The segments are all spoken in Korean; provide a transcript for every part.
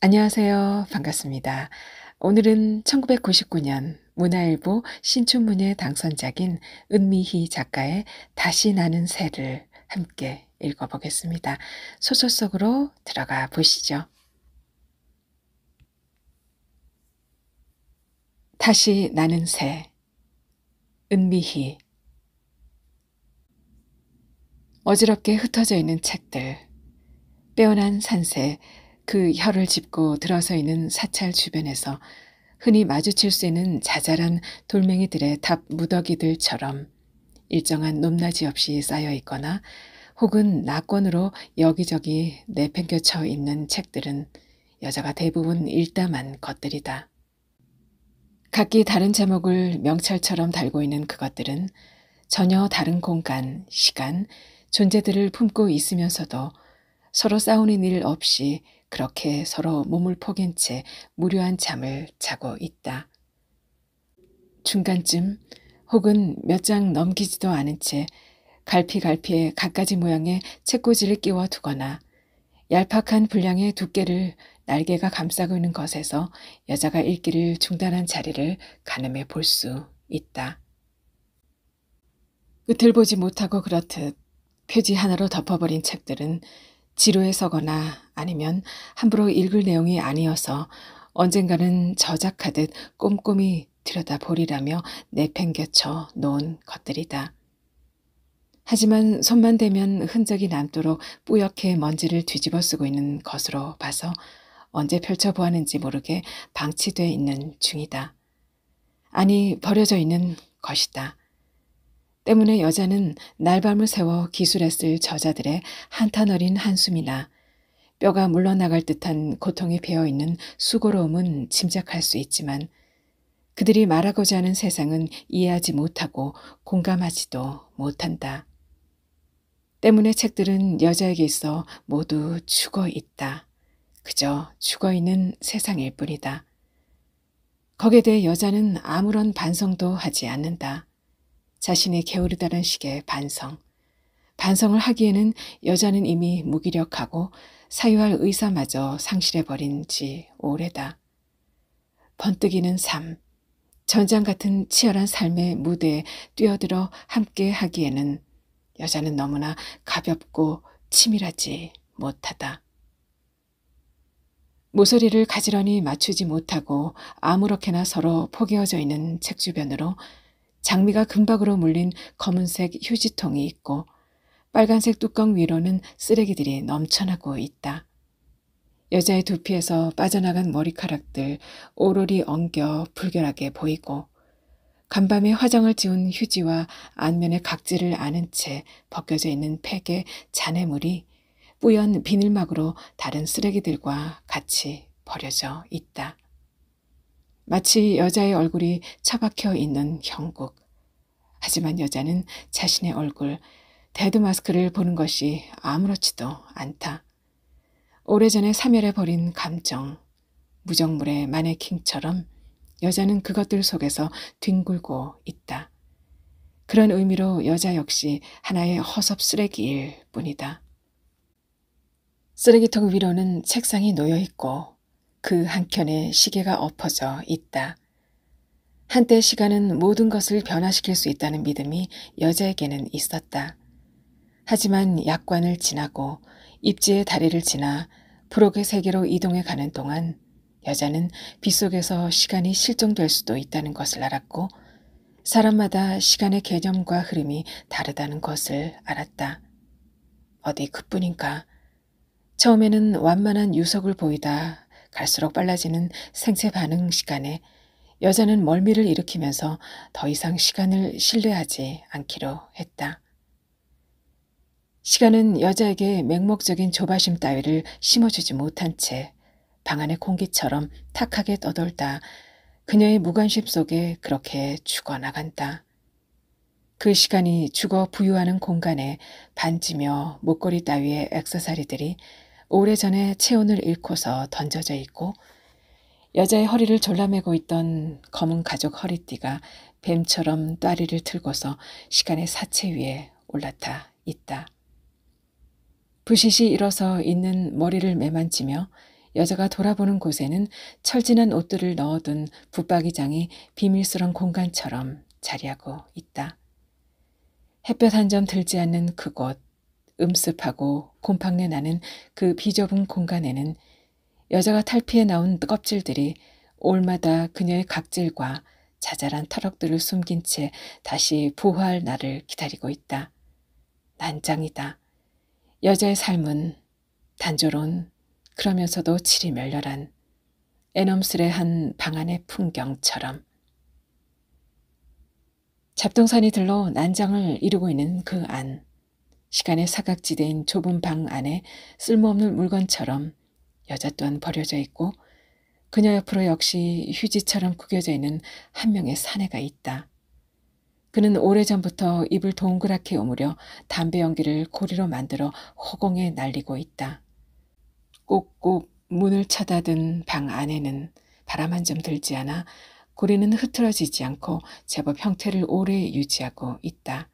안녕하세요. 반갑습니다. 오늘은 1999년 문화일보 신춘문예 당선작인 은미희 작가의 다시 나는 새를 함께 읽어보겠습니다. 소설 속으로 들어가 보시죠. 다시 나는 새, 은미희. 어지럽게 흩어져 있는 책들, 빼어난 산새, 그 혀를 짚고 들어서 있는 사찰 주변에서 흔히 마주칠 수 있는 자잘한 돌멩이들의 답 무더기들처럼 일정한 높낮이 없이 쌓여 있거나 혹은 낙권으로 여기저기 내팽겨쳐 있는 책들은 여자가 대부분 일담한 것들이다. 각기 다른 제목을 명찰처럼 달고 있는 그것들은 전혀 다른 공간, 시간, 존재들을 품고 있으면서도 서로 싸우는 일 없이 그렇게 서로 몸을 포갠 채 무료한 잠을 자고 있다. 중간쯤 혹은 몇 장 넘기지도 않은 채 갈피갈피에 갖가지 모양의 책꽂이를 끼워 두거나 얄팍한 분량의 두께를 날개가 감싸고 있는 것에서 여자가 읽기를 중단한 자리를 가늠해 볼 수 있다. 끝을 보지 못하고 그렇듯 표지 하나로 덮어버린 책들은 지루해 서거나 아니면 함부로 읽을 내용이 아니어서 언젠가는 저작하듯 꼼꼼히 들여다보리라며 내팽겨쳐 놓은 것들이다. 하지만 손만 대면 흔적이 남도록 뿌옇게 먼지를 뒤집어 쓰고 있는 것으로 봐서 언제 펼쳐보았는지 모르게 방치돼 있는 중이다. 아니, 버려져 있는 것이다. 때문에 여자는 날밤을 새워 기술했을 저자들의 한탄 어린 한숨이나 뼈가 물러나갈 듯한 고통이 배어있는 수고로움은 짐작할 수 있지만 그들이 말하고자 하는 세상은 이해하지 못하고 공감하지도 못한다. 때문에 책들은 여자에게 있어 모두 죽어 있다. 그저 죽어 있는 세상일 뿐이다. 거기에 대해 여자는 아무런 반성도 하지 않는다. 자신이 게으르다는 식의 반성. 반성을 하기에는 여자는 이미 무기력하고 사유할 의사마저 상실해버린 지 오래다. 번뜩이는 삶, 전장 같은 치열한 삶의 무대에 뛰어들어 함께 하기에는 여자는 너무나 가볍고 치밀하지 못하다. 모서리를 가지런히 맞추지 못하고 아무렇게나 서로 포개어져 있는 책 주변으로 장미가 금박으로 물린 검은색 휴지통이 있고 빨간색 뚜껑 위로는 쓰레기들이 넘쳐나고 있다. 여자의 두피에서 빠져나간 머리카락들 오로리 엉겨 불결하게 보이고 간밤에 화장을 지운 휴지와 안면의 각질을 아는 채 벗겨져 있는 팩의 잔해물이 뿌연 비닐막으로 다른 쓰레기들과 같이 버려져 있다. 마치 여자의 얼굴이 처박혀 있는 형국. 하지만 여자는 자신의 얼굴, 데드 마스크를 보는 것이 아무렇지도 않다. 오래전에 사멸해버린 감정, 무정물의 마네킹처럼 여자는 그것들 속에서 뒹굴고 있다. 그런 의미로 여자 역시 하나의 허섭 쓰레기일 뿐이다. 쓰레기통 위로는 책상이 놓여 있고 그 한켠에 시계가 엎어져 있다. 한때 시간은 모든 것을 변화시킬 수 있다는 믿음이 여자에게는 있었다. 하지만 약관을 지나고 입지의 다리를 지나 부록의 세계로 이동해 가는 동안 여자는 빗속에서 시간이 실종될 수도 있다는 것을 알았고 사람마다 시간의 개념과 흐름이 다르다는 것을 알았다. 어디 그뿐인가. 처음에는 완만한 유속을 보이다 갈수록 빨라지는 생체 반응 시간에 여자는 멀미를 일으키면서 더 이상 시간을 신뢰하지 않기로 했다. 시간은 여자에게 맹목적인 조바심 따위를 심어주지 못한 채 방 안의 공기처럼 탁하게 떠돌다 그녀의 무관심 속에 그렇게 죽어나간다. 그 시간이 죽어 부유하는 공간에 반지며 목걸이 따위의 액세서리들이 오래전에 체온을 잃고서 던져져 있고 여자의 허리를 졸라매고 있던 검은 가죽 허리띠가 뱀처럼 따리를 틀고서 시간의 사체 위에 올라타 있다. 부시시 일어서 있는 머리를 매만지며 여자가 돌아보는 곳에는 철진한 옷들을 넣어둔 붙박이장이 비밀스런 공간처럼 자리하고 있다. 햇볕 한 점 들지 않는 그곳, 음습하고 곰팡내 나는 그 비좁은 공간에는 여자가 탈피해 나온 껍질들이 올마다 그녀의 각질과 자잘한 터럭들을 숨긴 채 다시 부화할 날을 기다리고 있다. 난장이다. 여자의 삶은 단조로운 그러면서도 질이 멸렬한 애넘슬의 한 방 안의 풍경처럼. 잡동산이 들러 난장을 이루고 있는 그 안, 시간의 사각지대인 좁은 방 안에 쓸모없는 물건처럼 여자 또한 버려져 있고 그녀 옆으로 역시 휴지처럼 구겨져 있는 한 명의 사내가 있다. 그는 오래전부터 입을 동그랗게 오므려 담배 연기를 고리로 만들어 허공에 날리고 있다. 꾹꾹 문을 쳐닫은 방 안에는 바람 한 점 들지 않아 고리는 흐트러지지 않고 제법 형태를 오래 유지하고 있다.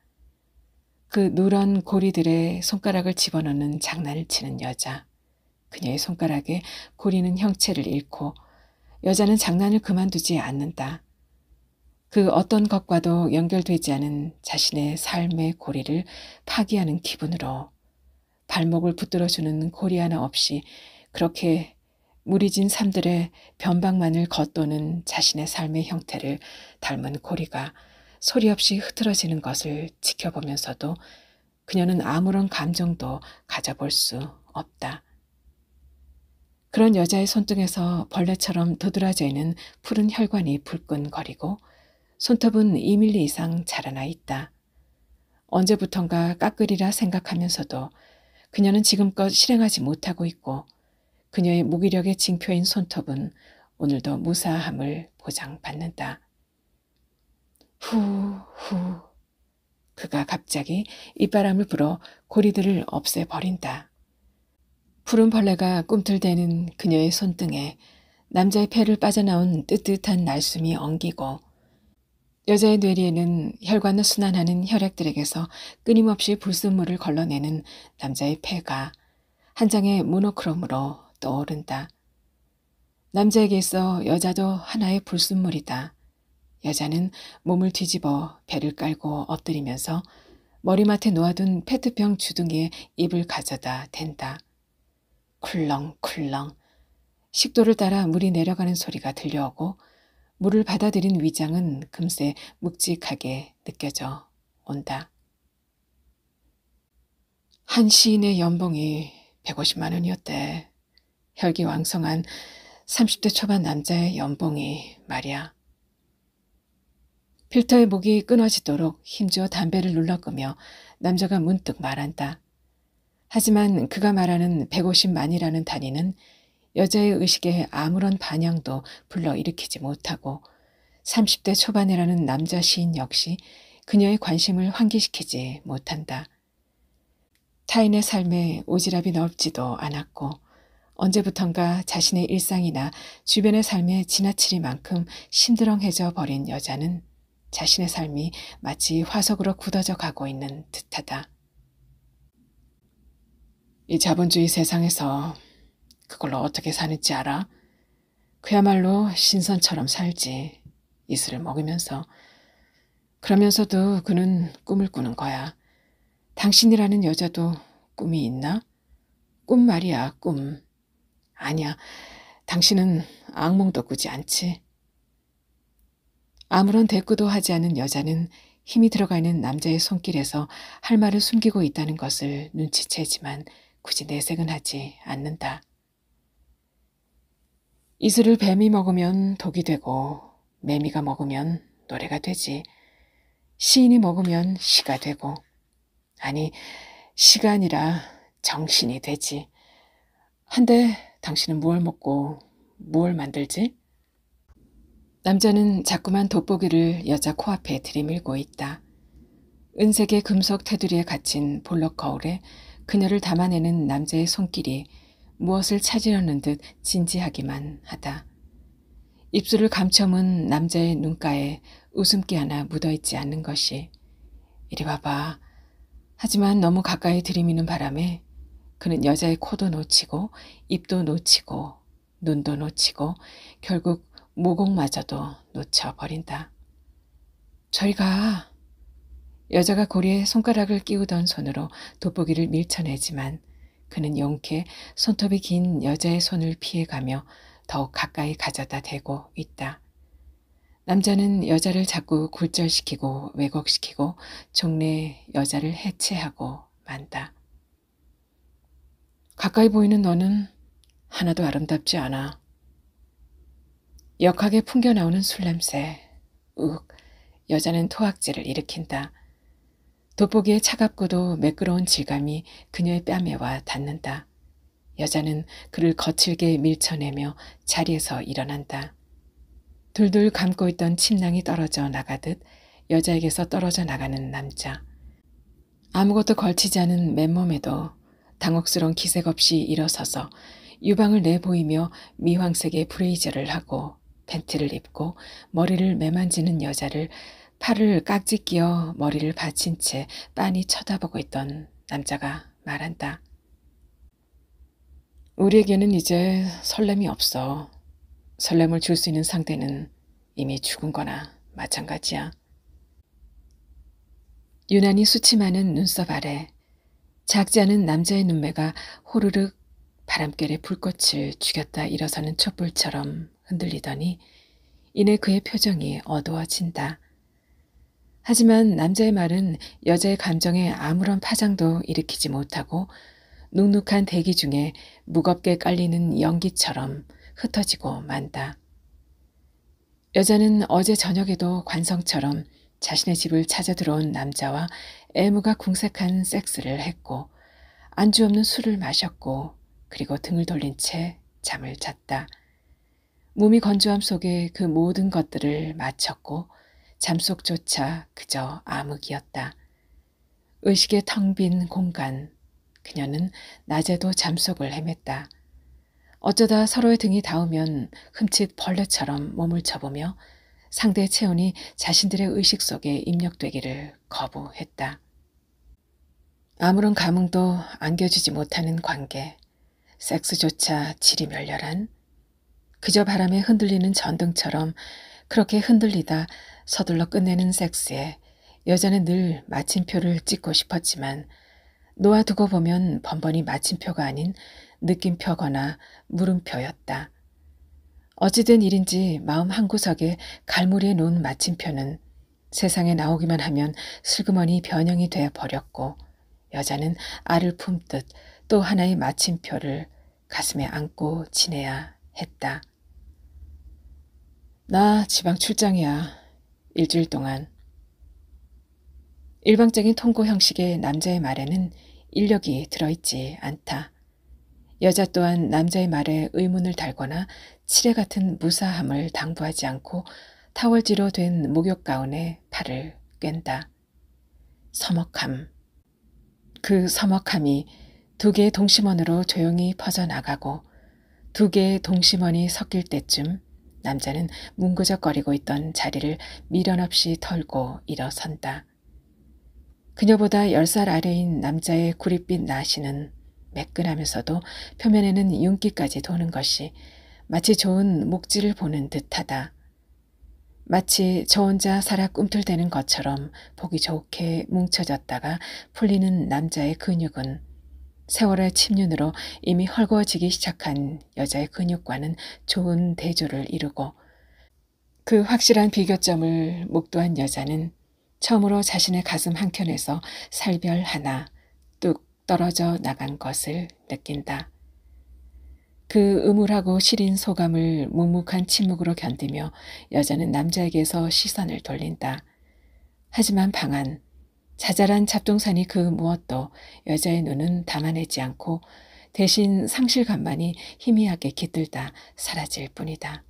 그 누런 고리들의 손가락을 집어넣는 장난을 치는 여자. 그녀의 손가락에 고리는 형체를 잃고 여자는 장난을 그만두지 않는다. 그 어떤 것과도 연결되지 않은 자신의 삶의 고리를 파기하는 기분으로 발목을 붙들어주는 고리 하나 없이 그렇게 무리진 삶들의 변방만을 겉도는 자신의 삶의 형태를 닮은 고리가 소리 없이 흐트러지는 것을 지켜보면서도 그녀는 아무런 감정도 가져볼 수 없다. 그런 여자의 손등에서 벌레처럼 도드라져 있는 푸른 혈관이 불끈거리고 손톱은 2mm 이상 자라나 있다. 언제부턴가 깎으리라 생각하면서도 그녀는 지금껏 실행하지 못하고 있고 그녀의 무기력의 징표인 손톱은 오늘도 무사함을 보장받는다. 후. 그가 갑자기 입바람을 불어 고리들을 없애버린다. 푸른 벌레가 꿈틀대는 그녀의 손등에 남자의 폐를 빠져나온 뜨뜻한 날숨이 엉기고 여자의 뇌리에는 혈관을 순환하는 혈액들에게서 끊임없이 불순물을 걸러내는 남자의 폐가 한 장의 모노크롬으로 떠오른다. 남자에게 있어 여자도 하나의 불순물이다. 여자는 몸을 뒤집어 배를 깔고 엎드리면서 머리맡에 놓아둔 페트병 주둥이에 입을 가져다 댄다. 쿨렁쿨렁 식도를 따라 물이 내려가는 소리가 들려오고 물을 받아들인 위장은 금세 묵직하게 느껴져 온다. 한 시인의 연봉이 150만 원이었대. 혈기왕성한 30대 초반 남자의 연봉이 말이야. 필터의 목이 끊어지도록 힘주어 담배를 눌러끄며 남자가 문득 말한다. 하지만 그가 말하는 150만이라는 단위는 여자의 의식에 아무런 반향도 불러일으키지 못하고 30대 초반이라는 남자 시인 역시 그녀의 관심을 환기시키지 못한다. 타인의 삶에 오지랖이 넓지도 않았고 언제부턴가 자신의 일상이나 주변의 삶에 지나치리만큼 심드렁해져 버린 여자는 자신의 삶이 마치 화석으로 굳어져 가고 있는 듯하다. 이 자본주의 세상에서 그걸로 어떻게 사는지 알아? 그야말로 신선처럼 살지. 이슬을 먹으면서. 그러면서도 그는 꿈을 꾸는 거야. 당신이라는 여자도 꿈이 있나? 꿈 말이야, 꿈. 아니야, 당신은 악몽도 꾸지 않지. 아무런 대꾸도 하지 않은 여자는 힘이 들어가 있는 남자의 손길에서 할 말을 숨기고 있다는 것을 눈치채지만 굳이 내색은 하지 않는다. 이슬을 뱀이 먹으면 독이 되고 매미가 먹으면 노래가 되지. 시인이 먹으면 시가 되고 아니 시가 아니라 정신이 되지. 한데 당신은 무얼 먹고 무얼 만들지? 남자는 자꾸만 돋보기를 여자 코앞에 들이밀고 있다. 은색의 금속 테두리에 갇힌 볼록 거울에 그녀를 담아내는 남자의 손길이 무엇을 찾으려는 듯 진지하기만 하다. 입술을 감춰문 남자의 눈가에 웃음기 하나 묻어있지 않는 것이. 이리 와봐. 하지만 너무 가까이 들이미는 바람에 그는 여자의 코도 놓치고 입도 놓치고 눈도 놓치고 결국 모공마저도 놓쳐버린다. 저리 가. 여자가 고리에 손가락을 끼우던 손으로 돋보기를 밀쳐내지만 그는 용케 손톱이 긴 여자의 손을 피해가며 더욱 가까이 가져다 대고 있다. 남자는 여자를 자꾸 굴절시키고 왜곡시키고 종래 여자를 해체하고 만다. 가까이 보이는 너는 하나도 아름답지 않아. 역하게 풍겨나오는 술냄새. 욱, 여자는 토악질을 일으킨다. 돋보기의 차갑고도 매끄러운 질감이 그녀의 뺨에 와 닿는다. 여자는 그를 거칠게 밀쳐내며 자리에서 일어난다. 둘둘 감고 있던 침낭이 떨어져 나가듯 여자에게서 떨어져 나가는 남자. 아무것도 걸치지 않은 맨몸에도 당혹스러운 기색 없이 일어서서 유방을 내보이며 미황색의 브레이저를 하고 팬티를 입고 머리를 매만지는 여자를 팔을 깍지 끼어 머리를 받친 채 빤히 쳐다보고 있던 남자가 말한다. 우리에게는 이제 설렘이 없어. 설렘을 줄 수 있는 상대는 이미 죽은 거나 마찬가지야. 유난히 수치많은 눈썹 아래 작지 않은 남자의 눈매가 호르륵 바람결에 불꽃을 죽였다 일어서는 촛불처럼 흔들리더니 이내 그의 표정이 어두워진다. 하지만 남자의 말은 여자의 감정에 아무런 파장도 일으키지 못하고 눅눅한 대기 중에 무겁게 깔리는 연기처럼 흩어지고 만다. 여자는 어제 저녁에도 관성처럼 자신의 집을 찾아 들어온 남자와 애무가 궁색한 섹스를 했고 안주 없는 술을 마셨고 그리고 등을 돌린 채 잠을 잤다. 몸이 건조함 속에 그 모든 것들을 마쳤고 잠속조차 그저 암흑이었다. 의식의 텅 빈 공간. 그녀는 낮에도 잠속을 헤맸다. 어쩌다 서로의 등이 닿으면 흠칫 벌레처럼 몸을 쳐보며 상대의 체온이 자신들의 의식 속에 입력되기를 거부했다. 아무런 감흥도 안겨주지 못하는 관계. 섹스조차 질이 멸렬한 그저 바람에 흔들리는 전등처럼 그렇게 흔들리다 서둘러 끝내는 섹스에 여자는 늘 마침표를 찍고 싶었지만 놓아두고 보면 번번이 마침표가 아닌 느낌표거나 물음표였다. 어찌된 일인지 마음 한구석에 갈무리에 놓은 마침표는 세상에 나오기만 하면 슬그머니 변형이 되어 버렸고 여자는 알을 품듯 또 하나의 마침표를 가슴에 안고 지내야 했다. 나 지방 출장이야. 일주일 동안. 일방적인 통고 형식의 남자의 말에는 인력이 들어있지 않다. 여자 또한 남자의 말에 의문을 달거나 칠해 같은 무사함을 당부하지 않고 타월지로 된 목욕 가운에 팔을 꿰다. 서먹함. 그 서먹함이 두 개의 동심원으로 조용히 퍼져나가고 두 개의 동심원이 섞일 때쯤 남자는 뭉그적거리고 있던 자리를 미련 없이 털고 일어선다. 그녀보다 10살 아래인 남자의 구릿빛 나시는 매끈하면서도 표면에는 윤기까지 도는 것이 마치 좋은 목질을 보는 듯하다. 마치 저 혼자 살아 꿈틀대는 것처럼 보기 좋게 뭉쳐졌다가 풀리는 남자의 근육은 세월의 침륜으로 이미 헐거워지기 시작한 여자의 근육과는 좋은 대조를 이루고 그 확실한 비교점을 목도한 여자는 처음으로 자신의 가슴 한켠에서 살별 하나 뚝 떨어져 나간 것을 느낀다. 그 음울하고 시린 소감을 묵묵한 침묵으로 견디며 여자는 남자에게서 시선을 돌린다. 하지만 방안, 자잘한 잡동사니 그 무엇도 여자의 눈은 담아내지 않고 대신 상실감만이 희미하게 깃들다 사라질 뿐이다.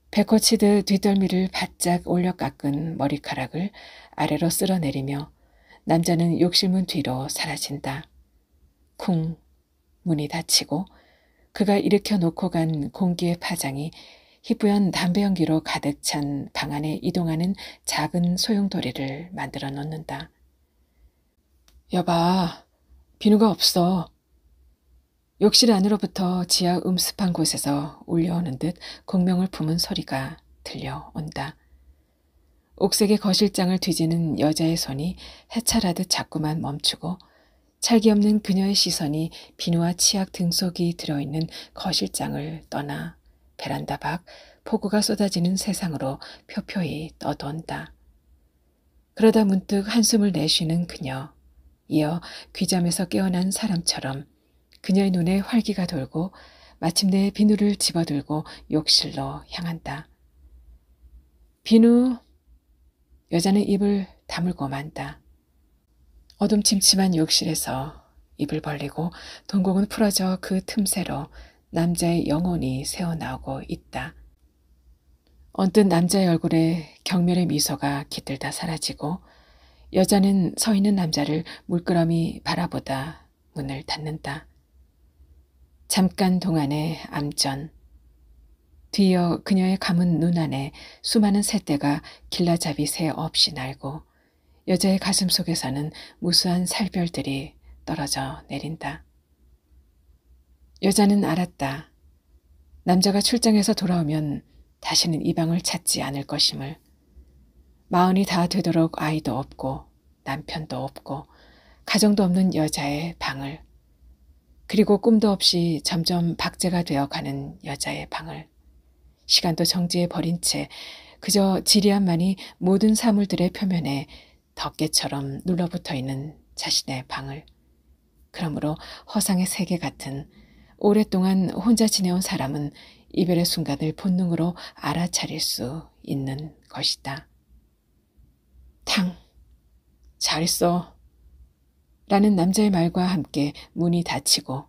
배꼽치듯 뒷덜미를 바짝 올려 깎은 머리카락을 아래로 쓸어내리며 남자는 욕실문 뒤로 사라진다. 쿵 문이 닫히고 그가 일으켜 놓고 간 공기의 파장이 희뿌연 담배 연기로 가득 찬 방 안에 이동하는 작은 소용돌이를 만들어 놓는다. 여봐, 비누가 없어. 욕실 안으로부터 지하 음습한 곳에서 울려오는 듯 공명을 품은 소리가 들려온다. 옥색의 거실장을 뒤지는 여자의 손이 해찰하듯 자꾸만 멈추고 찰기 없는 그녀의 시선이 비누와 치약 등 속이 들어있는 거실장을 떠나 베란다 밖 폭우가 쏟아지는 세상으로 표표히 떠돈다. 그러다 문득 한숨을 내쉬는 그녀, 이어 귀잠에서 깨어난 사람처럼 그녀의 눈에 활기가 돌고 마침내 비누를 집어들고 욕실로 향한다. 비누. 여자는 입을 다물고 만다. 어둠침침한 욕실에서 입을 벌리고 동공은 풀어져 그 틈새로 남자의 영혼이 새어나오고 있다. 언뜻 남자의 얼굴에 경멸의 미소가 깃들다 사라지고 여자는 서 있는 남자를 물끄러미 바라보다 문을 닫는다. 잠깐 동안의 암전. 뒤이어 그녀의 감은 눈 안에 수많은 새떼가 길라잡이 새 없이 날고 여자의 가슴 속에서는 무수한 살별들이 떨어져 내린다. 여자는 알았다. 남자가 출장에서 돌아오면 다시는 이 방을 찾지 않을 것임을. 마흔이 다 되도록 아이도 없고 남편도 없고 가정도 없는 여자의 방을, 그리고 꿈도 없이 점점 박제가 되어가는 여자의 방을, 시간도 정지해 버린 채 그저 지리함만이 모든 사물들의 표면에 덮개처럼 눌러붙어 있는 자신의 방을, 그러므로 허상의 세계 같은 오랫동안 혼자 지내온 사람은 이별의 순간을 본능으로 알아차릴 수 있는 것이다. 탕, 잘했어. 라는 남자의 말과 함께 문이 닫히고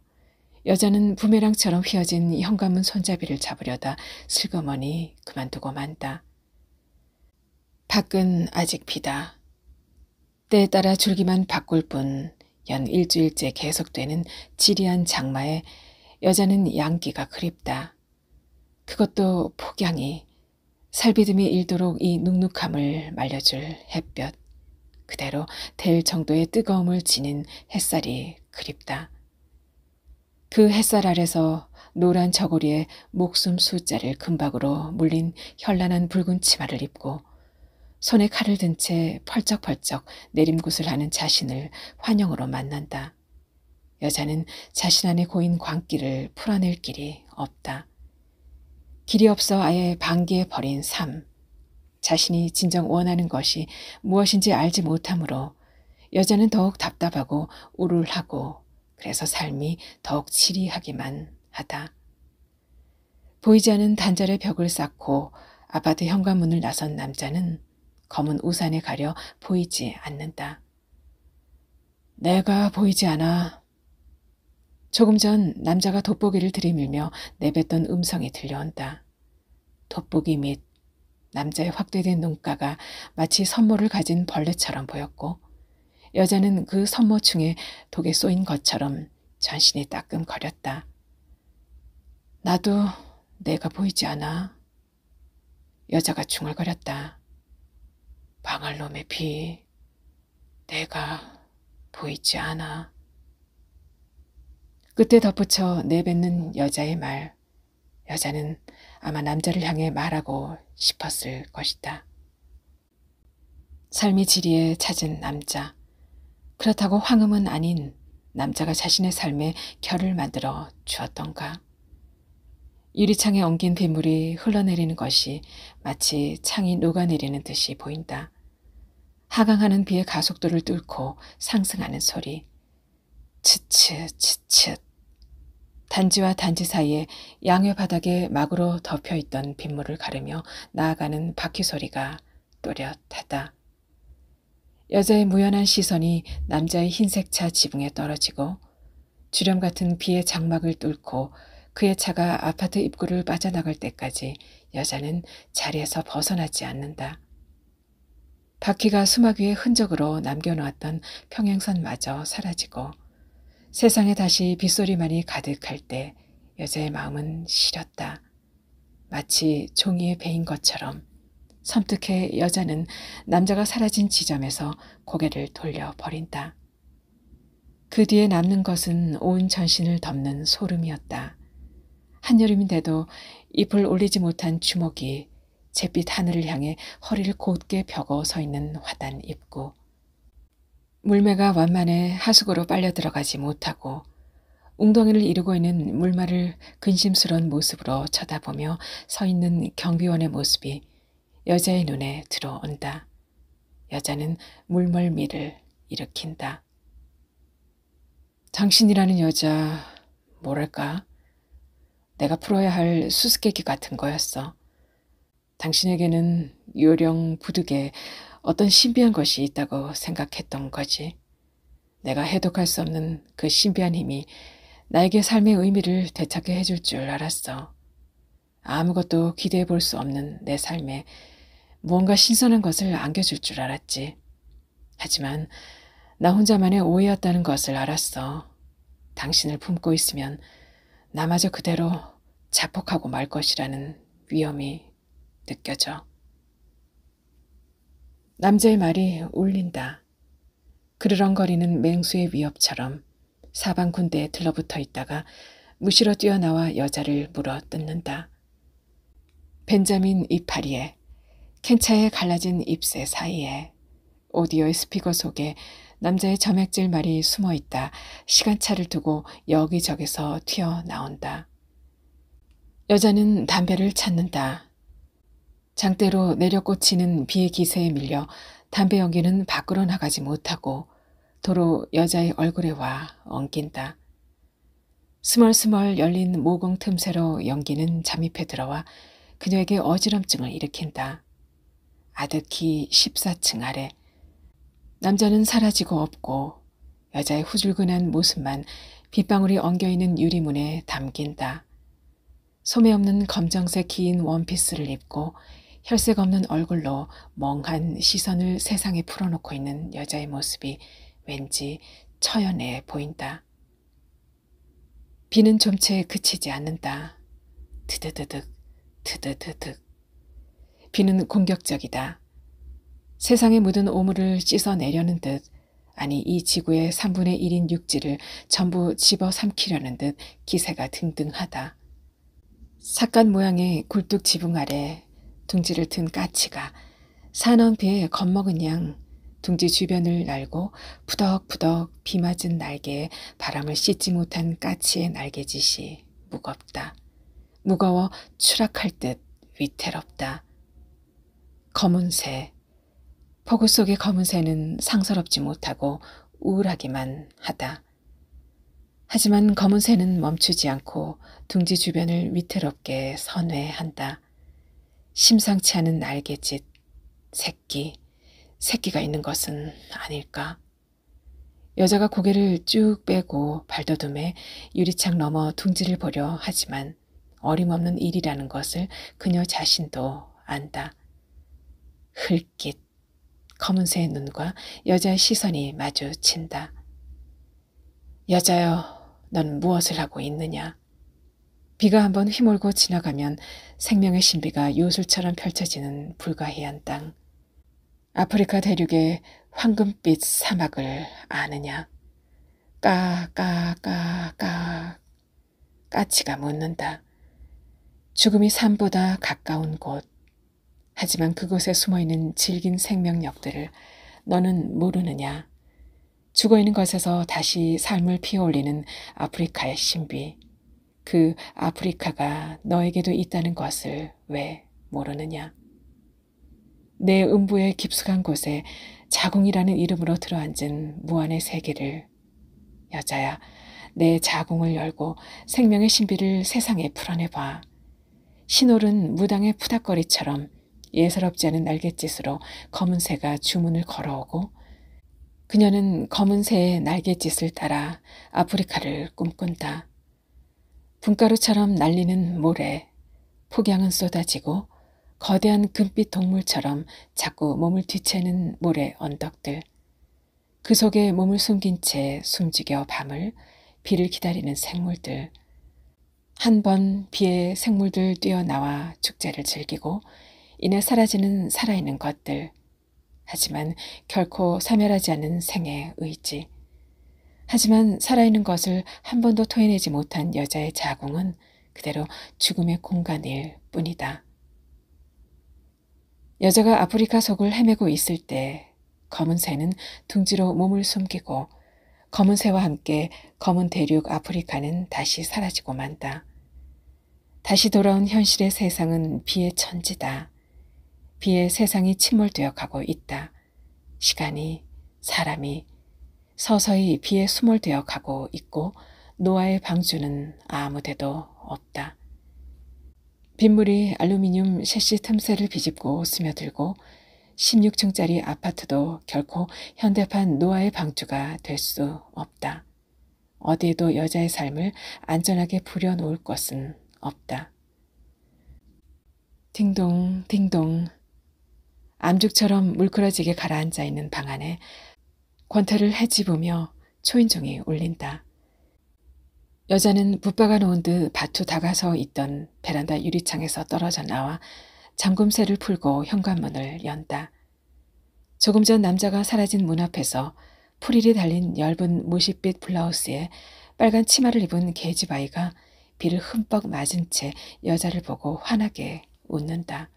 여자는 부메랑처럼 휘어진 현관문 손잡이를 잡으려다 슬그머니 그만두고 만다. 밖은 아직 비다. 때에 따라 줄기만 바꿀 뿐 연 일주일째 계속되는 지리한 장마에 여자는 양기가 그립다. 그것도 폭양이, 살비듬이 일도록 이 눅눅함을 말려줄 햇볕, 그대로 될 정도의 뜨거움을 지닌 햇살이 그립다. 그 햇살 아래서 노란 저고리에 목숨 숫자를 금박으로 물린 현란한 붉은 치마를 입고 손에 칼을 든 채 펄쩍펄쩍 내림굿을 하는 자신을 환영으로 만난다. 여자는 자신 안에 고인 광기를 풀어낼 길이 없다. 길이 없어 아예 방기해 버린 삶. 자신이 진정 원하는 것이 무엇인지 알지 못하므로 여자는 더욱 답답하고 우울하고 그래서 삶이 더욱 지리하기만 하다. 보이지 않는 단절의 벽을 쌓고 아파트 현관문을 나선 남자는 검은 우산에 가려 보이지 않는다. 내가 보이지 않아. 조금 전 남자가 돋보기를 들이밀며 내뱉던 음성이 들려온다. 돋보기 및 남자의 확대된 눈가가 마치 선모를 가진 벌레처럼 보였고 여자는 그 선모충에 독에 쏘인 것처럼 전신이 따끔거렸다. 나도 내가 보이지 않아. 여자가 중얼거렸다. 망할 놈의 비. 내가 보이지 않아. 끝에 덧붙여 내뱉는 여자의 말. 여자는 아마 남자를 향해 말하고 싶었을 것이다. 삶의 지리에 찾은 남자. 그렇다고 황음은 아닌 남자가 자신의 삶에 결을 만들어 주었던가. 유리창에 엉긴 빗물이 흘러내리는 것이 마치 창이 녹아내리는 듯이 보인다. 하강하는 비의 가속도를 뚫고 상승하는 소리. 츠츠 츠츠. 단지와 단지 사이에 양회 바닥에 막으로 덮여있던 빗물을 가르며 나아가는 바퀴 소리가 또렷하다. 여자의 무연한 시선이 남자의 흰색 차 지붕에 떨어지고 주렴 같은 비의 장막을 뚫고 그의 차가 아파트 입구를 빠져나갈 때까지 여자는 자리에서 벗어나지 않는다. 바퀴가 수막 위에 흔적으로 남겨놓았던 평행선마저 사라지고 세상에 다시 빗소리만이 가득할 때 여자의 마음은 시렸다. 마치 종이에 베인 것처럼 섬뜩해 여자는 남자가 사라진 지점에서 고개를 돌려버린다. 그 뒤에 남는 것은 온 전신을 덮는 소름이었다. 한여름인데도 잎을 올리지 못한 주먹이 잿빛 하늘을 향해 허리를 곧게 펴고 서 있는 화단 입구. 물매가 완만해 하수구로 빨려 들어가지 못하고 웅덩이를 이루고 있는 물말을 근심스러운 모습으로 쳐다보며 서 있는 경비원의 모습이 여자의 눈에 들어온다. 여자는 물멀미를 일으킨다. 당신이라는 여자, 뭐랄까, 내가 풀어야 할 수수께끼 같은 거였어. 당신에게는 요령 부득에 어떤 신비한 것이 있다고 생각했던 거지. 내가 해독할 수 없는 그 신비한 힘이 나에게 삶의 의미를 되찾게 해줄 줄 알았어. 아무것도 기대해 볼 수 없는 내 삶에 무언가 신선한 것을 안겨줄 줄 알았지. 하지만 나 혼자만의 오해였다는 것을 알았어. 당신을 품고 있으면 나마저 그대로 자폭하고 말 것이라는 위험이 느껴져. 남자의 말이 울린다. 그르렁거리는 맹수의 위협처럼 사방 군대에 들러붙어 있다가 무시로 뛰어나와 여자를 물어 뜯는다. 벤자민 이파리에 캔차에 갈라진 잎새 사이에 오디오의 스피커 속에 남자의 점액질 말이 숨어있다 시간차를 두고 여기저기서 튀어나온다. 여자는 담배를 찾는다. 장대로 내려꽂히는 비의 기세에 밀려 담배 연기는 밖으로 나가지 못하고 도로 여자의 얼굴에 와 엉킨다. 스멀스멀 열린 모공 틈새로 연기는 잠입해 들어와 그녀에게 어지럼증을 일으킨다. 아득히 14층 아래 남자는 사라지고 없고 여자의 후줄근한 모습만 빗방울이 엉겨있는 유리문에 담긴다. 소매 없는 검정색 긴 원피스를 입고 혈색 없는 얼굴로 멍한 시선을 세상에 풀어놓고 있는 여자의 모습이 왠지 처연해 보인다. 비는 좀채 그치지 않는다. 드드드득 드드드득. 비는 공격적이다. 세상에 묻은 오물을 씻어내려는 듯, 아니 이 지구의 3분의 1인 육지를 전부 집어삼키려는 듯 기세가 등등하다. 삿간 모양의 굴뚝 지붕 아래 둥지를 튼 까치가 사나운 비에 겁먹은 양 둥지 주변을 날고 푸덕푸덕 비 맞은 날개에 바람을 씻지 못한 까치의 날개짓이 무겁다. 무거워 추락할 듯 위태롭다. 검은 새. 폭우 속의 검은 새는 상서롭지 못하고 우울하기만 하다. 하지만 검은 새는 멈추지 않고 둥지 주변을 위태롭게 선회한다. 심상치 않은 날개짓, 새끼가 있는 것은 아닐까. 여자가 고개를 쭉 빼고 발더듬에 유리창 너머 둥지를 보려 하지만 어림없는 일이라는 것을 그녀 자신도 안다. 흘깃 검은 새의 눈과 여자의 시선이 마주친다. 여자여, 넌 무엇을 하고 있느냐? 비가 한번 휘몰고 지나가면 생명의 신비가 요술처럼 펼쳐지는 불가해안 땅. 아프리카 대륙의 황금빛 사막을 아느냐? 까까까까. 까치가 묻는다. 죽음이 삶보다 가까운 곳. 하지만 그곳에 숨어있는 질긴 생명력들을 너는 모르느냐. 죽어있는 것에서 다시 삶을 피어올리는 아프리카의 신비. 그 아프리카가 너에게도 있다는 것을 왜 모르느냐. 내 음부의 깊숙한 곳에 자궁이라는 이름으로 들어앉은 무한의 세계를 여자야, 내 자궁을 열고 생명의 신비를 세상에 풀어내봐. 신홀은 무당의 푸닥거리처럼 예사롭지 않은 날갯짓으로 검은 새가 주문을 걸어오고 그녀는 검은 새의 날갯짓을 따라 아프리카를 꿈꾼다. 분가루처럼 날리는 모래, 폭양은 쏟아지고 거대한 금빛 동물처럼 자꾸 몸을 뒤채는 모래 언덕들. 그 속에 몸을 숨긴 채 숨죽여 밤을 비를 기다리는 생물들. 한 번 비에 생물들 뛰어나와 축제를 즐기고 이내 사라지는 살아있는 것들. 하지만 결코 사멸하지 않는 생의 의지. 하지만 살아있는 것을 한 번도 토해내지 못한 여자의 자궁은 그대로 죽음의 공간일 뿐이다. 여자가 아프리카 속을 헤매고 있을 때 검은 새는 둥지로 몸을 숨기고 검은 새와 함께 검은 대륙 아프리카는 다시 사라지고 만다. 다시 돌아온 현실의 세상은 비의 천지다. 비에 세상이 침몰되어 가고 있다. 시간이, 사람이 서서히 비에 수몰되어 가고 있고 노아의 방주는 아무데도 없다. 빗물이 알루미늄 셰시 틈새를 비집고 스며들고 16층짜리 아파트도 결코 현대판 노아의 방주가 될 수 없다. 어디에도 여자의 삶을 안전하게 부려놓을 것은 없다. 딩동 딩동. 암죽처럼 물끄러지게 가라앉아 있는 방 안에 권태를 헤집으며 초인종이 울린다. 여자는 붙박아 놓은 듯 밭투 다가서 있던 베란다 유리창에서 떨어져 나와 잠금쇠를 풀고 현관문을 연다. 조금 전 남자가 사라진 문 앞에서 프릴이 달린 엷은 무십빛 블라우스에 빨간 치마를 입은 계집아이가 비를 흠뻑 맞은 채 여자를 보고 환하게 웃는다.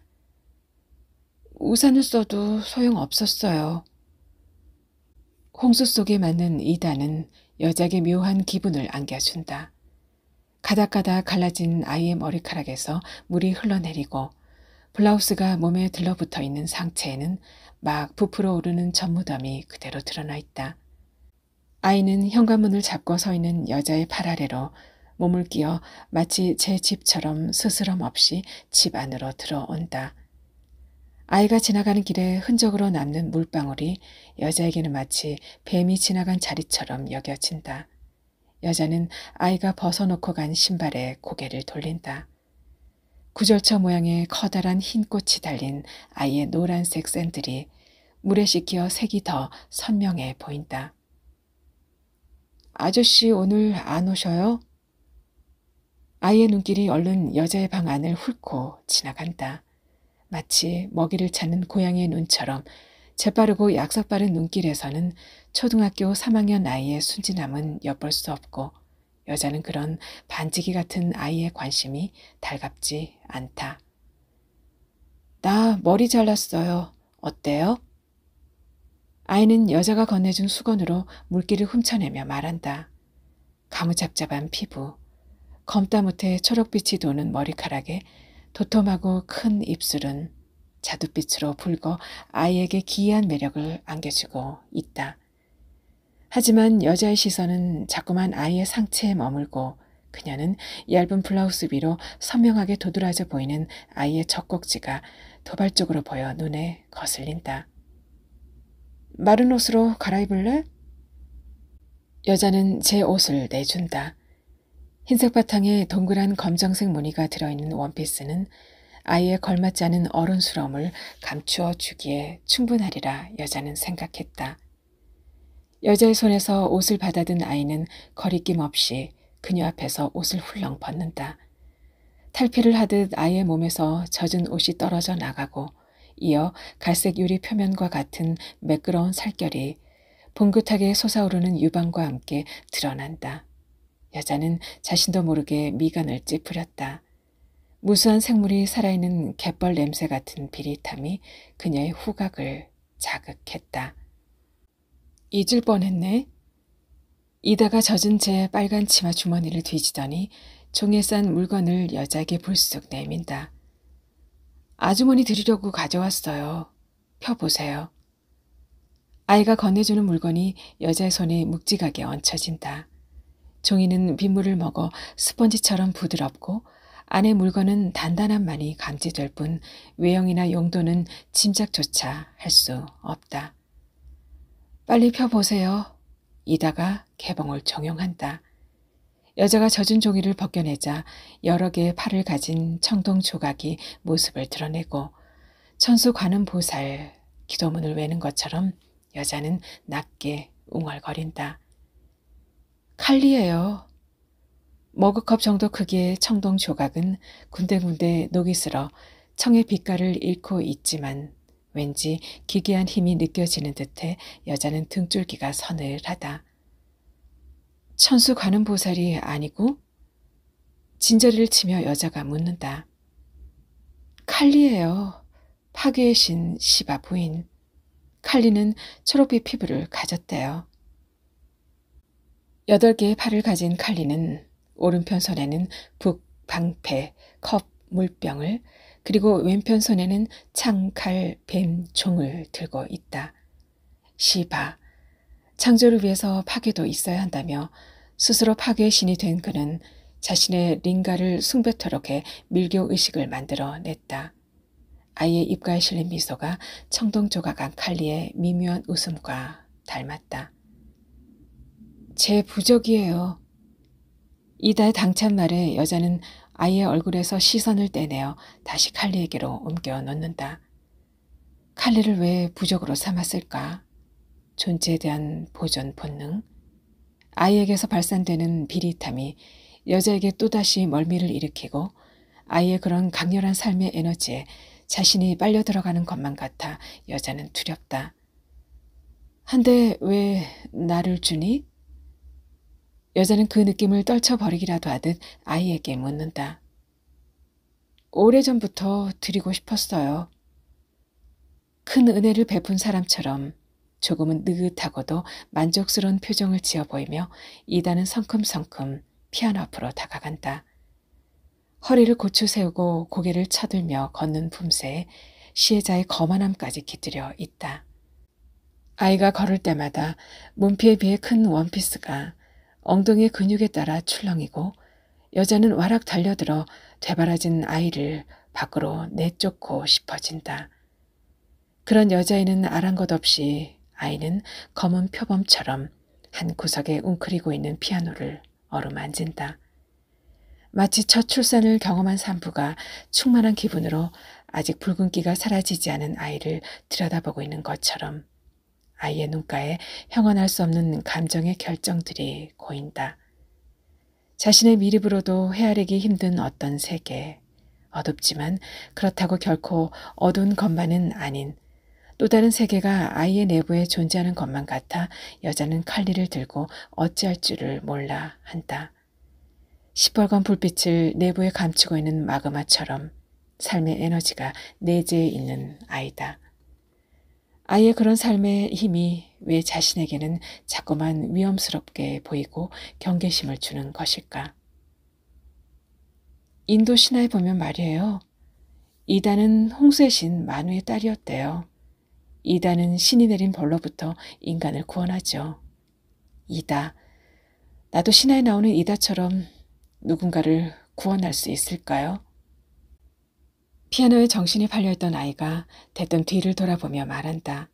우산을 써도 소용없었어요. 홍수 속에 맞는 이단은 여자에게 묘한 기분을 안겨준다. 가닥가닥 갈라진 아이의 머리카락에서 물이 흘러내리고 블라우스가 몸에 들러붙어 있는 상체에는 막 부풀어 오르는 젖무덤이 그대로 드러나 있다. 아이는 현관문을 잡고 서 있는 여자의 팔 아래로 몸을 끼어 마치 제 집처럼 스스럼 없이 집 안으로 들어온다. 아이가 지나가는 길에 흔적으로 남는 물방울이 여자에게는 마치 뱀이 지나간 자리처럼 여겨진다. 여자는 아이가 벗어놓고 간 신발에 고개를 돌린다. 구절처 모양의 커다란 흰 꽃이 달린 아이의 노란색 샌들이 물에 씻겨 색이 더 선명해 보인다. 아저씨 오늘 안 오셔요? 아이의 눈길이 얼른 여자의 방 안을 훑고 지나간다. 마치 먹이를 찾는 고양이의 눈처럼 재빠르고 약삭빠른 눈길에서는 초등학교 3학년 아이의 순진함은 엿볼 수 없고 여자는 그런 반지기 같은 아이의 관심이 달갑지 않다. 나 머리 잘랐어요. 어때요? 아이는 여자가 건네준 수건으로 물기를 훔쳐내며 말한다. 가무잡잡한 피부, 검다 못해 초록빛이 도는 머리카락에 도톰하고 큰 입술은 자두빛으로 붉어 아이에게 기이한 매력을 안겨주고 있다. 하지만 여자의 시선은 자꾸만 아이의 상체에 머물고 그녀는 얇은 블라우스 위로 선명하게 도드라져 보이는 아이의 젖꼭지가 도발적으로 보여 눈에 거슬린다. 마른 옷으로 갈아입을래? 여자는 제 옷을 내준다. 흰색 바탕에 동그란 검정색 무늬가 들어있는 원피스는 아이의 걸맞지 않은 어른스러움을 감추어 주기에 충분하리라 여자는 생각했다. 여자의 손에서 옷을 받아든 아이는 거리낌 없이 그녀 앞에서 옷을 훌렁 벗는다. 탈피를 하듯 아이의 몸에서 젖은 옷이 떨어져 나가고 이어 갈색 유리 표면과 같은 매끄러운 살결이 봉긋하게 솟아오르는 유방과 함께 드러난다. 여자는 자신도 모르게 미간을 찌푸렸다. 무수한 생물이 살아있는 갯벌 냄새 같은 비릿함이 그녀의 후각을 자극했다. 잊을 뻔했네. 이다가 젖은 채 빨간 치마 주머니를 뒤지더니 종이에 싼 물건을 여자에게 불쑥 내민다. 아주머니 드리려고 가져왔어요. 펴보세요. 아이가 건네주는 물건이 여자의 손에 묵직하게 얹혀진다. 종이는 빗물을 먹어 스펀지처럼 부드럽고 안의 물건은 단단함만이 감지될 뿐 외형이나 용도는 짐작조차 할 수 없다. 빨리 펴보세요. 이다가 개봉을 종용한다. 여자가 젖은 종이를 벗겨내자 여러 개의 팔을 가진 청동 조각이 모습을 드러내고 천수 관음 보살 기도문을 외는 것처럼 여자는 낮게 웅얼거린다. 칼리예요. 머그컵 정도 크기의 청동 조각은 군데군데 녹이 슬어 청의 빛깔을 잃고 있지만 왠지 기괴한 힘이 느껴지는 듯해 여자는 등줄기가 서늘하다. 천수 관음보살이 아니고? 진저리를 치며 여자가 묻는다. 칼리예요. 파괴의 신 시바 부인. 칼리는 초록빛 피부를 가졌대요. 8개의 팔을 가진 칼리는 오른편 손에는 북, 방패, 컵, 물병을 그리고 왼편 손에는 창, 칼, 뱀, 종을 들고 있다. 시바, 창조를 위해서 파괴도 있어야 한다며 스스로 파괴의 신이 된 그는 자신의 링가를 숭배토록 해 밀교 의식을 만들어 냈다. 아이의 입가에 실린 미소가 청동조각한 칼리의 미묘한 웃음과 닮았다. 제 부적이에요. 이다의 당찬 말에 여자는 아이의 얼굴에서 시선을 떼내어 다시 칼리에게로 옮겨 놓는다. 칼리를 왜 부적으로 삼았을까? 존재에 대한 보존 본능? 아이에게서 발산되는 비릿함이 여자에게 또다시 멀미를 일으키고 아이의 그런 강렬한 삶의 에너지에 자신이 빨려 들어가는 것만 같아 여자는 두렵다. 한데 왜 나를 주니? 여자는 그 느낌을 떨쳐버리기라도 하듯 아이에게 묻는다. 오래전부터 드리고 싶었어요. 큰 은혜를 베푼 사람처럼 조금은 느긋하고도 만족스러운 표정을 지어 보이며 이다는 성큼성큼 피아노 앞으로 다가간다. 허리를 고추 세우고 고개를 쳐들며 걷는 품새에 시혜자의 거만함까지 깃들여 있다. 아이가 걸을 때마다 문피에 비해 큰 원피스가 엉덩이의 근육에 따라 출렁이고 여자는 와락 달려들어 되바라진 아이를 밖으로 내쫓고 싶어진다. 그런 여자애는 아랑곳 없이 아이는 검은 표범처럼 한 구석에 웅크리고 있는 피아노를 어루만진다. 마치 첫 출산을 경험한 산부가 충만한 기분으로 아직 붉은기가 사라지지 않은 아이를 들여다보고 있는 것처럼 아이의 눈가에 형언할 수 없는 감정의 결정들이 고인다. 자신의 미립으로도 헤아리기 힘든 어떤 세계, 어둡지만 그렇다고 결코 어두운 것만은 아닌 또 다른 세계가 아이의 내부에 존재하는 것만 같아 여자는 칼리를 들고 어찌할 줄을 몰라 한다. 시뻘건 불빛을 내부에 감추고 있는 마그마처럼 삶의 에너지가 내재해 있는 아이다. 아이의 그런 삶의 힘이 왜 자신에게는 자꾸만 위험스럽게 보이고 경계심을 주는 것일까? 인도 신화에 보면 말이에요. 이다는 홍수의 신 마누의 딸이었대요. 이다는 신이 내린 벌로부터 인간을 구원하죠. 이다. 나도 신화에 나오는 이다처럼 누군가를 구원할 수 있을까요? 피아노에 정신이 팔려있던 아이가 대뜸 뒤를 돌아보며 말한다.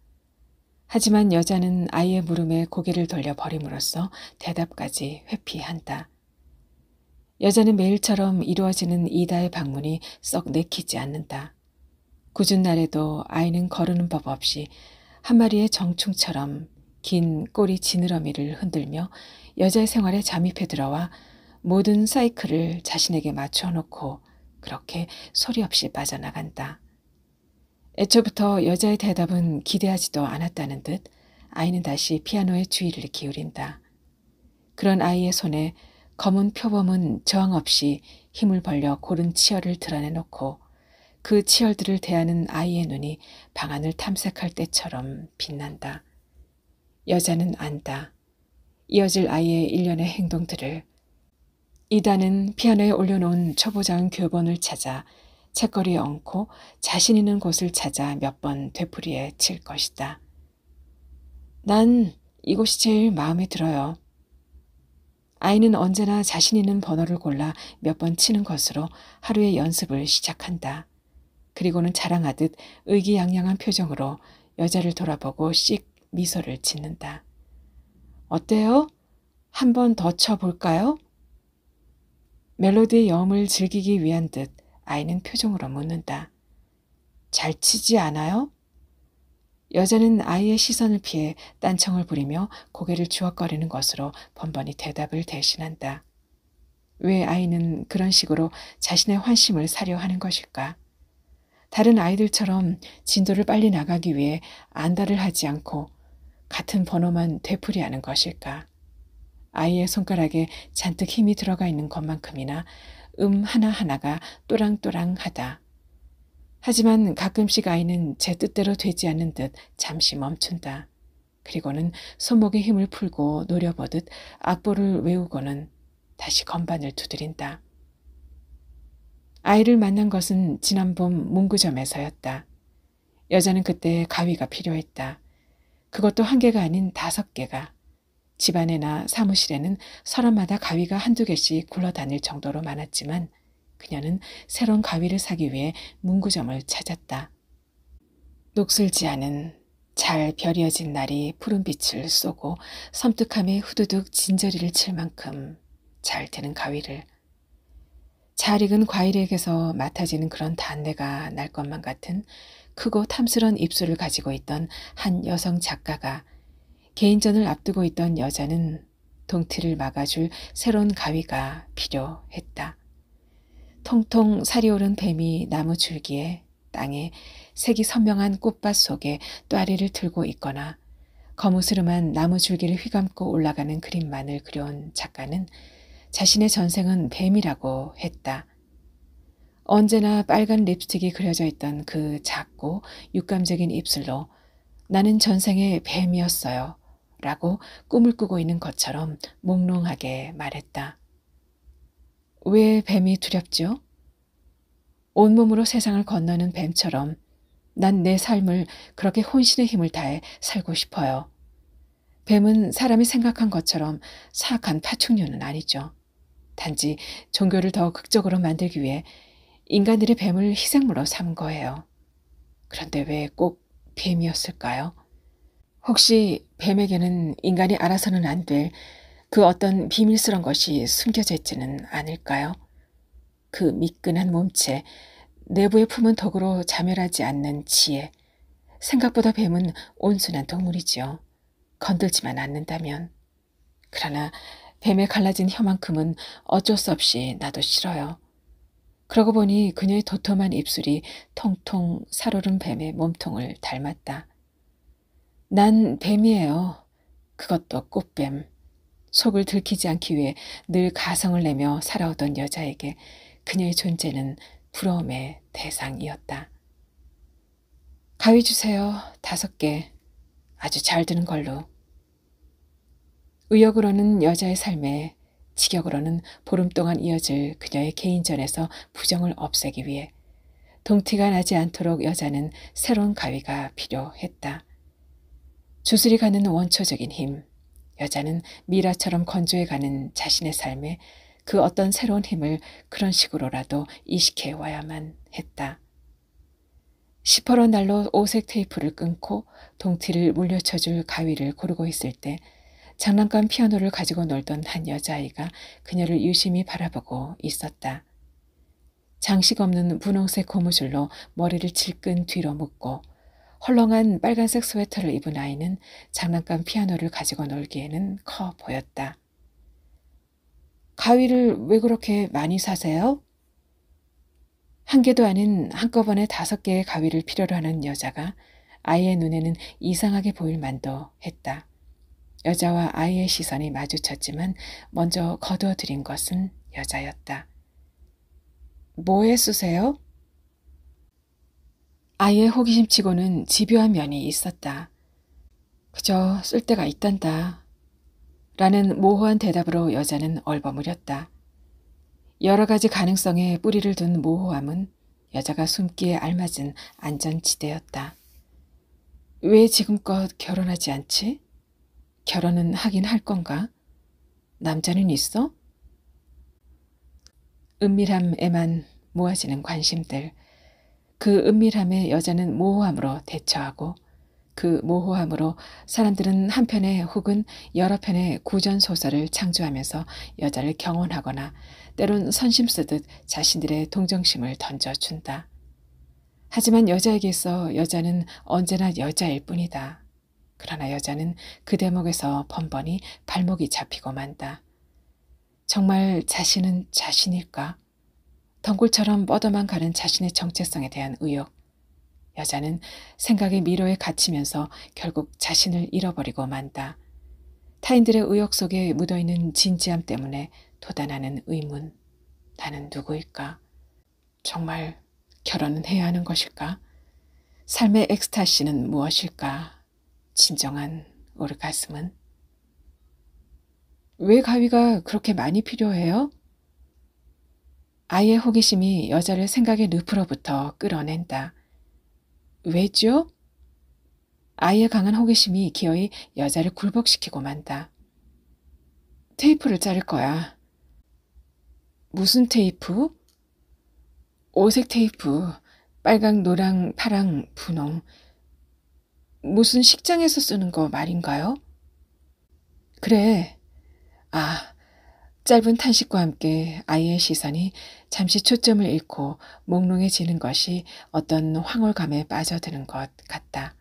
하지만 여자는 아이의 물음에 고개를 돌려 버림으로써 대답까지 회피한다. 여자는 매일처럼 이루어지는 이다의 방문이 썩 내키지 않는다. 굳은 날에도 아이는 거르는 법 없이 한 마리의 정충처럼 긴 꼬리 지느러미를 흔들며 여자의 생활에 잠입해 들어와 모든 사이클을 자신에게 맞춰 놓고 그렇게 소리 없이 빠져나간다. 애초부터 여자의 대답은 기대하지도 않았다는 듯 아이는 다시 피아노에 주의를 기울인다. 그런 아이의 손에 검은 표범은 저항 없이 힘을 벌려 고른 치열을 드러내놓고 그 치열들을 대하는 아이의 눈이 방안을 탐색할 때처럼 빛난다. 여자는 안다. 이어질 아이의 일련의 행동들을. 이다는 피아노에 올려놓은 초보자은 교본을 찾아 책거리에 얹고 자신 있는 곳을 찾아 몇 번 되풀이해 칠 것이다. 난 이곳이 제일 마음에 들어요. 아이는 언제나 자신 있는 번호를 골라 몇 번 치는 것으로 하루의 연습을 시작한다. 그리고는 자랑하듯 의기양양한 표정으로 여자를 돌아보고 씩 미소를 짓는다. 어때요? 한 번 더 쳐볼까요? 멜로디의 여음을 즐기기 위한 듯 아이는 표정으로 묻는다. 잘 치지 않아요? 여자는 아이의 시선을 피해 딴청을 부리며 고개를 주걱거리는 것으로 번번이 대답을 대신한다. 왜 아이는 그런 식으로 자신의 환심을 사려 하는 것일까? 다른 아이들처럼 진도를 빨리 나가기 위해 안달을 하지 않고 같은 번호만 되풀이하는 것일까? 아이의 손가락에 잔뜩 힘이 들어가 있는 것만큼이나 하나하나가 또랑또랑하다. 하지만 가끔씩 아이는 제 뜻대로 되지 않는 듯 잠시 멈춘다. 그리고는 손목에 힘을 풀고 노려보듯 악보를 외우고는 다시 건반을 두드린다. 아이를 만난 것은 지난 봄 문구점에서였다. 여자는 그때 가위가 필요했다. 그것도 한 개가 아닌 5개가. 집안에나 사무실에는 사람마다 가위가 한두 개씩 굴러다닐 정도로 많았지만 그녀는 새로운 가위를 사기 위해 문구점을 찾았다. 녹슬지 않은 잘 별이어진 날이 푸른 빛을 쏘고 섬뜩함에 후두둑 진저리를 칠 만큼 잘 드는 가위를. 잘 익은 과일에게서 맡아지는 그런 단내가 날 것만 같은 크고 탐스런 입술을 가지고 있던 한 여성 작가가 개인전을 앞두고 있던 여자는 동티를 막아줄 새로운 가위가 필요했다. 통통 살이 오른 뱀이 나무 줄기에 땅에 색이 선명한 꽃밭 속에 또아리를 들고 있거나 거무스름한 나무 줄기를 휘감고 올라가는 그림만을 그려온 작가는 자신의 전생은 뱀이라고 했다. 언제나 빨간 립스틱이 그려져 있던 그 작고 육감적인 입술로 나는 전생에 뱀이었어요 라고 꿈을 꾸고 있는 것처럼 몽롱하게 말했다. 왜 뱀이 두렵죠? 온몸으로 세상을 건너는 뱀처럼 난 내 삶을 그렇게 혼신의 힘을 다해 살고 싶어요. 뱀은 사람이 생각한 것처럼 사악한 파충류는 아니죠. 단지 종교를 더 극적으로 만들기 위해 인간들의 뱀을 희생물로 삼은 거예요. 그런데 왜 꼭 뱀이었을까요? 혹시 뱀에게는 인간이 알아서는 안 될 그 어떤 비밀스러운 것이 숨겨져 있지는 않을까요? 그 미끈한 몸체, 내부에 품은 덕으로 자멸하지 않는 지혜. 생각보다 뱀은 온순한 동물이지요. 건들지만 않는다면. 그러나 뱀에 갈라진 혀만큼은 어쩔 수 없이 나도 싫어요. 그러고 보니 그녀의 도톰한 입술이 통통 살오른 뱀의 몸통을 닮았다. 난 뱀이에요. 그것도 꽃뱀. 속을 들키지 않기 위해 늘 가성을 내며 살아오던 여자에게 그녀의 존재는 부러움의 대상이었다. 가위 주세요. 5개. 아주 잘 드는 걸로. 의욕으로는 여자의 삶에, 직역으로는 보름 동안 이어질 그녀의 개인전에서 부정을 없애기 위해 동티가 나지 않도록 여자는 새로운 가위가 필요했다. 주술이 가는 원초적인 힘, 여자는 미라처럼 건조해가는 자신의 삶에 그 어떤 새로운 힘을 그런 식으로라도 이식해 와야만 했다. 시퍼런 날로 오색 테이프를 끊고 동티를 물려쳐줄 가위를 고르고 있을 때 장난감 피아노를 가지고 놀던 한 여자아이가 그녀를 유심히 바라보고 있었다. 장식 없는 분홍색 고무줄로 머리를 질끈 뒤로 묶고 헐렁한 빨간색 스웨터를 입은 아이는 장난감 피아노를 가지고 놀기에는 커 보였다. 가위를 왜 그렇게 많이 사세요? 한 개도 아닌 한꺼번에 5개의 가위를 필요로 하는 여자가 아이의 눈에는 이상하게 보일 만도 했다. 여자와 아이의 시선이 마주쳤지만 먼저 거두어들인 것은 여자였다. 뭐에 쓰세요? 아이의 호기심치고는 집요한 면이 있었다. 그저 쓸 데가 있단다. 라는 모호한 대답으로 여자는 얼버무렸다. 여러 가지 가능성에 뿌리를 둔 모호함은 여자가 숨기에 알맞은 안전지대였다. 왜 지금껏 결혼하지 않지? 결혼은 하긴 할 건가? 남자는 있어? 은밀함에만 모아지는 관심들. 그 은밀함에 여자는 모호함으로 대처하고 그 모호함으로 사람들은 한 편의 혹은 여러 편의 구전소설을 창조하면서 여자를 경원하거나 때론 선심 쓰듯 자신들의 동정심을 던져준다. 하지만 여자에게 있어 여자는 언제나 여자일 뿐이다. 그러나 여자는 그 대목에서 번번이 발목이 잡히고 만다. 정말 자신은 자신일까? 덩굴처럼 뻗어만 가는 자신의 정체성에 대한 의욕. 여자는 생각의 미로에 갇히면서 결국 자신을 잃어버리고 만다. 타인들의 의욕 속에 묻어있는 진지함 때문에 돋아나는 의문. 나는 누구일까? 정말 결혼은 해야 하는 것일까? 삶의 엑스타시는 무엇일까? 진정한 오르가슴은? 왜 가위가 그렇게 많이 필요해요? 아이의 호기심이 여자를 생각의 늪으로부터 끌어낸다. 왜죠? 아이의 강한 호기심이 기어이 여자를 굴복시키고 만다. 테이프를 자를 거야. 무슨 테이프? 오색 테이프. 빨강, 노랑, 파랑, 분홍. 무슨 식장에서 쓰는 거 말인가요? 그래. 아, 짧은 탄식과 함께 아이의 시선이 잠시 초점을 잃고 몽롱해지는 것이 어떤 황홀감에 빠져드는 것 같다.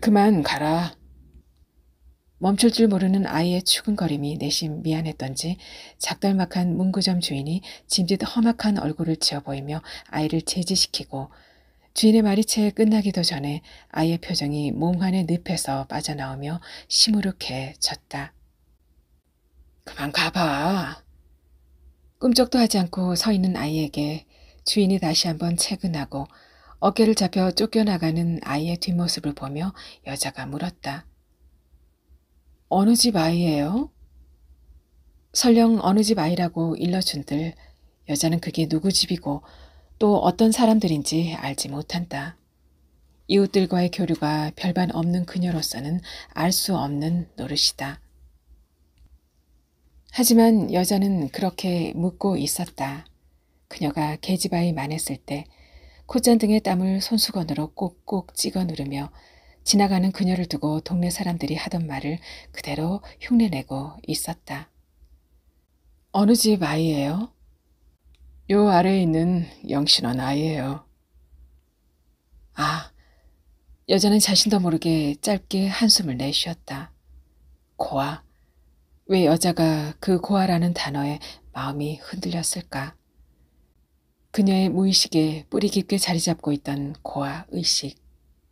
그만 가라. 멈출 줄 모르는 아이의 추근거림이 내심 미안했던지 작달막한 문구점 주인이 짐짓 험악한 얼굴을 지어 보이며 아이를 제지시키고 주인의 말이 채 끝나기도 전에 아이의 표정이 몽환의 늪에서 빠져나오며 시무룩해졌다. 그만 가봐. 꿈쩍도 하지 않고 서 있는 아이에게 주인이 다시 한번 채근하고 어깨를 잡혀 쫓겨나가는 아이의 뒷모습을 보며 여자가 물었다. 어느 집 아이예요? 설령 어느 집 아이라고 일러준들 여자는 그게 누구 집이고 또 어떤 사람들인지 알지 못한다. 이웃들과의 교류가 별반 없는 그녀로서는 알 수 없는 노릇이다. 하지만 여자는 그렇게 묻고 있었다. 그녀가 계집아이 만했을 때 콧잔등의 땀을 손수건으로 꼭꼭 찍어 누르며 지나가는 그녀를 두고 동네 사람들이 하던 말을 그대로 흉내내고 있었다. 어느 집 아이예요? 요 아래에 있는 영신원 아이예요. 아, 여자는 자신도 모르게 짧게 한숨을 내쉬었다. 고아. 왜 여자가 그 고아라는 단어에 마음이 흔들렸을까? 그녀의 무의식에 뿌리 깊게 자리 잡고 있던 고아 의식.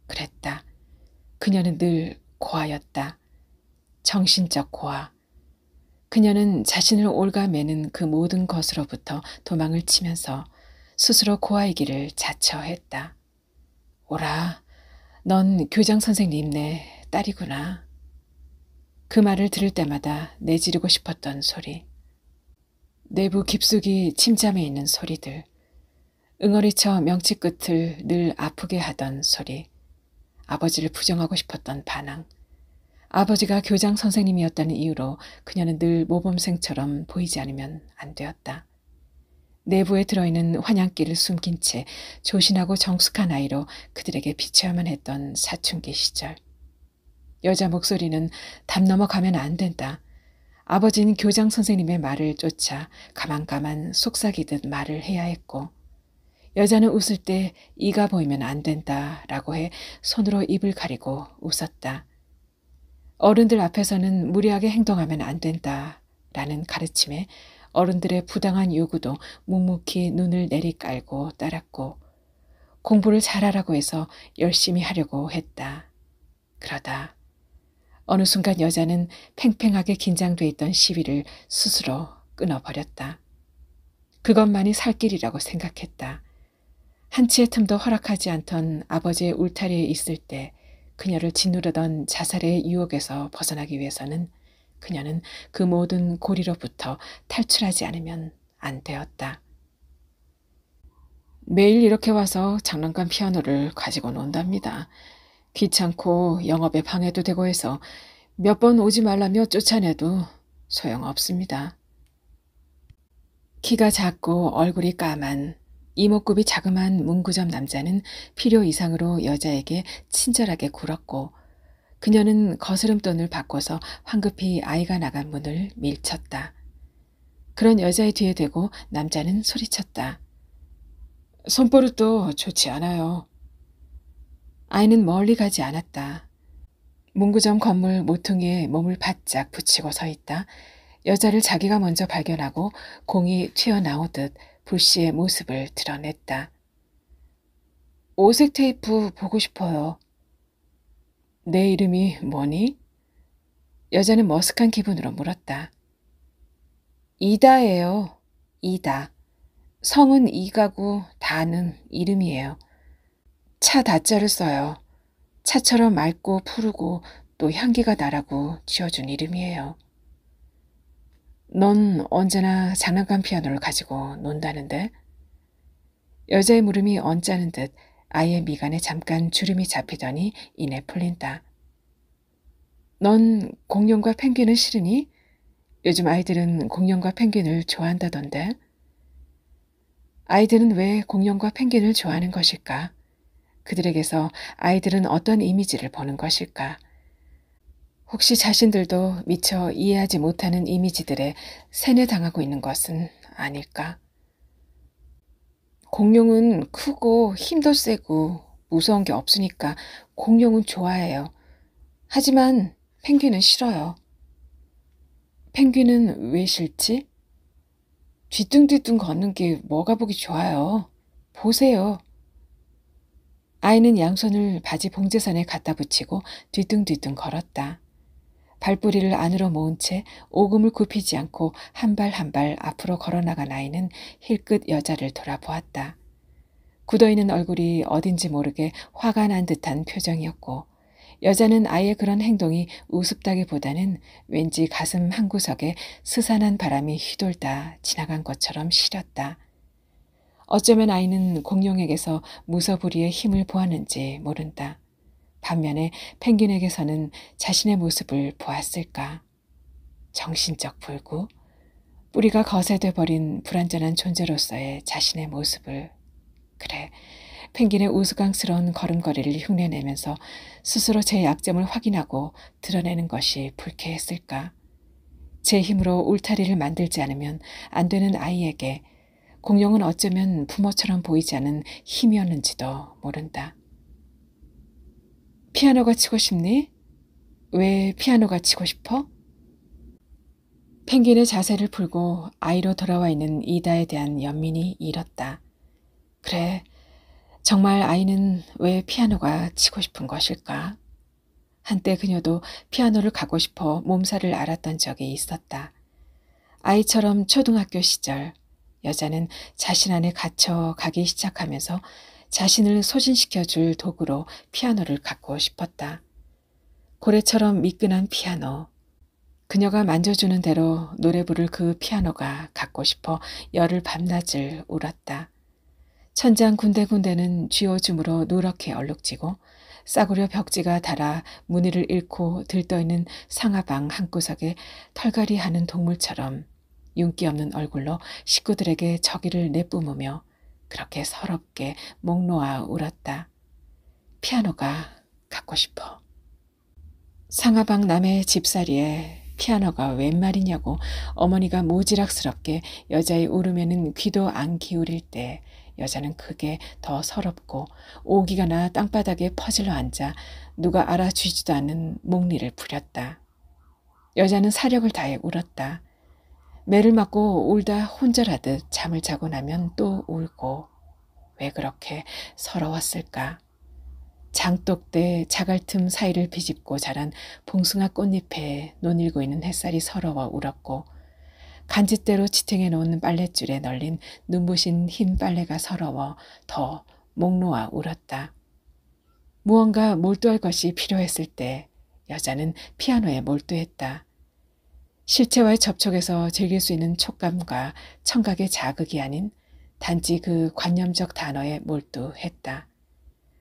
그랬다. 그녀는 늘 고아였다. 정신적 고아. 그녀는 자신을 옭아매는 그 모든 것으로부터 도망을 치면서 스스로 고아이기를 자처했다. 오라, 넌 교장 선생님 네 딸이구나. 그 말을 들을 때마다 내지르고 싶었던 소리. 내부 깊숙이 침잠해 있는 소리들. 응어리쳐 명치 끝을 늘 아프게 하던 소리. 아버지를 부정하고 싶었던 반항. 아버지가 교장 선생님이었다는 이유로 그녀는 늘 모범생처럼 보이지 않으면 안 되었다. 내부에 들어있는 환양기를 숨긴 채 조신하고 정숙한 아이로 그들에게 비춰야만 했던 사춘기 시절. 여자 목소리는 담 넘어가면 안 된다. 아버지는 교장 선생님의 말을 쫓아 가만가만 속삭이듯 말을 해야 했고 여자는 웃을 때 이가 보이면 안 된다라고 해 손으로 입을 가리고 웃었다. 어른들 앞에서는 무리하게 행동하면 안 된다라는 가르침에 어른들의 부당한 요구도 묵묵히 눈을 내리깔고 따랐고 공부를 잘하라고 해서 열심히 하려고 했다. 그러다 어느 순간 여자는 팽팽하게 긴장돼 있던 시위를 스스로 끊어버렸다. 그것만이 살 길이라고 생각했다. 한치의 틈도 허락하지 않던 아버지의 울타리에 있을 때 그녀를 짓누르던 자살의 유혹에서 벗어나기 위해서는 그녀는 그 모든 고리로부터 탈출하지 않으면 안 되었다. 매일 이렇게 와서 장난감 피아노를 가지고 논답니다. 귀찮고 영업에 방해도 되고 해서 몇 번 오지 말라며 쫓아내도 소용없습니다. 키가 작고 얼굴이 까만 이목구비 자그마한 문구점 남자는 필요 이상으로 여자에게 친절하게 굴었고 그녀는 거스름돈을 바꿔서 황급히 아이가 나간 문을 밀쳤다. 그런 여자의 뒤에 대고 남자는 소리쳤다. 손버릇도 좋지 않아요. 아이는 멀리 가지 않았다. 문구점 건물 모퉁이에 몸을 바짝 붙이고 서 있다. 여자를 자기가 먼저 발견하고 공이 튀어나오듯 불씨의 모습을 드러냈다. 오색 테이프 보고 싶어요. 내 이름이 뭐니? 여자는 머쓱한 기분으로 물었다. 이다예요. 이다. 성은 이가고 다는 이름이에요. 차 다자를 써요. 차처럼 맑고 푸르고 또 향기가 나라고 지어준 이름이에요. 넌 언제나 장난감 피아노를 가지고 논다는데? 여자의 물음이 언짢은 듯 아이의 미간에 잠깐 주름이 잡히더니 이내 풀린다. 넌 공룡과 펭귄은 싫으니? 요즘 아이들은 공룡과 펭귄을 좋아한다던데. 아이들은 왜 공룡과 펭귄을 좋아하는 것일까? 그들에게서 아이들은 어떤 이미지를 보는 것일까? 혹시 자신들도 미처 이해하지 못하는 이미지들에 세뇌당하고 있는 것은 아닐까? 공룡은 크고 힘도 세고 무서운 게 없으니까 공룡은 좋아해요. 하지만 펭귄은 싫어요. 펭귄은 왜 싫지? 뒤뚱뒤뚱 걷는 게 뭐가 보기 좋아요. 보세요. 아이는 양손을 바지 봉제선에 갖다 붙이고 뒤뚱뒤뚱 걸었다. 발뿌리를 안으로 모은 채 오금을 굽히지 않고 한 발 한 발 앞으로 걸어나간 아이는 힐끗 여자를 돌아보았다. 굳어있는 얼굴이 어딘지 모르게 화가 난 듯한 표정이었고 여자는 아이의 그런 행동이 우습다기보다는 왠지 가슴 한구석에 스산한 바람이 휘돌다 지나간 것처럼 시렸다. 어쩌면 아이는 공룡에게서 무서부리의 힘을 보았는지 모른다. 반면에 펭귄에게서는 자신의 모습을 보았을까. 정신적 불구, 뿌리가 거세돼 버린 불완전한 존재로서의 자신의 모습을. 그래, 펭귄의 우스꽝스러운 걸음걸이를 흉내내면서 스스로 제 약점을 확인하고 드러내는 것이 불쾌했을까. 제 힘으로 울타리를 만들지 않으면 안 되는 아이에게 공룡은 어쩌면 부모처럼 보이지 않은 힘이었는지도 모른다. 피아노가 치고 싶니? 왜 피아노가 치고 싶어? 펭귄의 자세를 풀고 아이로 돌아와 있는 이다에 대한 연민이 일었다. 그래, 정말 아이는 왜 피아노가 치고 싶은 것일까? 한때 그녀도 피아노를 가고 싶어 몸살을 앓았던 적이 있었다. 아이처럼 초등학교 시절 여자는 자신 안에 갇혀 가기 시작하면서 자신을 소진시켜줄 도구로 피아노를 갖고 싶었다. 고래처럼 미끈한 피아노. 그녀가 만져주는 대로 노래 부를 그 피아노가 갖고 싶어 열흘 밤낮을 울었다. 천장 군데군데는 쥐오줌으로 누렇게 얼룩지고 싸구려 벽지가 닳아 무늬를 잃고 들떠있는 상하방 한구석에 털갈이하는 동물처럼 윤기 없는 얼굴로 식구들에게 저기를 내뿜으며 그렇게 서럽게 목 놓아 울었다. 피아노가 갖고 싶어. 상하방 남의 집살이에 피아노가 웬 말이냐고 어머니가 모지락스럽게 여자의 울음에는 귀도 안 기울일 때 여자는 그게 더 서럽고 오기가 나 땅바닥에 퍼질러 앉아 누가 알아주지도 않는 목리를 부렸다. 여자는 사력을 다해 울었다. 매를 맞고 울다 혼절하듯 잠을 자고 나면 또 울고. 왜 그렇게 서러웠을까? 장독대 자갈틈 사이를 비집고 자란 봉숭아 꽃잎에 논일고 있는 햇살이 서러워 울었고 간짓대로 지탱해 놓은 빨랫줄에 널린 눈부신 흰 빨래가 서러워 더 목 놓아 울었다. 무언가 몰두할 것이 필요했을 때 여자는 피아노에 몰두했다. 실체와의 접촉에서 즐길 수 있는 촉감과 청각의 자극이 아닌 단지 그 관념적 단어에 몰두했다.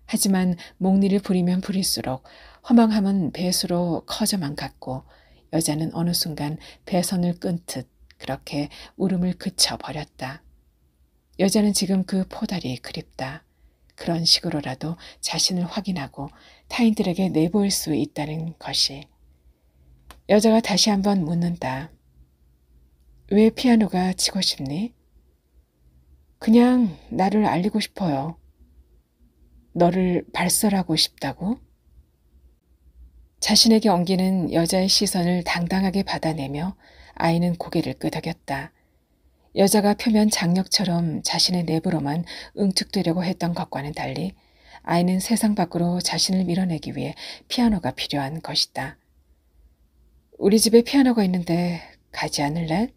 하지만 목리를 부리면 부릴수록 허망함은 배수로 커져만 갔고 여자는 어느 순간 배선을 끈듯 그렇게 울음을 그쳐버렸다. 여자는 지금 그 포달이 그립다. 그런 식으로라도 자신을 확인하고 타인들에게 내보일 수 있다는 것이. 여자가 다시 한번 묻는다. 왜 피아노가 치고 싶니? 그냥 나를 알리고 싶어요. 너를 발설하고 싶다고? 자신에게 엉기는 여자의 시선을 당당하게 받아내며 아이는 고개를 끄덕였다. 여자가 표면 장력처럼 자신의 내부로만 응축되려고 했던 것과는 달리 아이는 세상 밖으로 자신을 밀어내기 위해 피아노가 필요한 것이다. 우리 집에 피아노가 있는데 가지 않을래?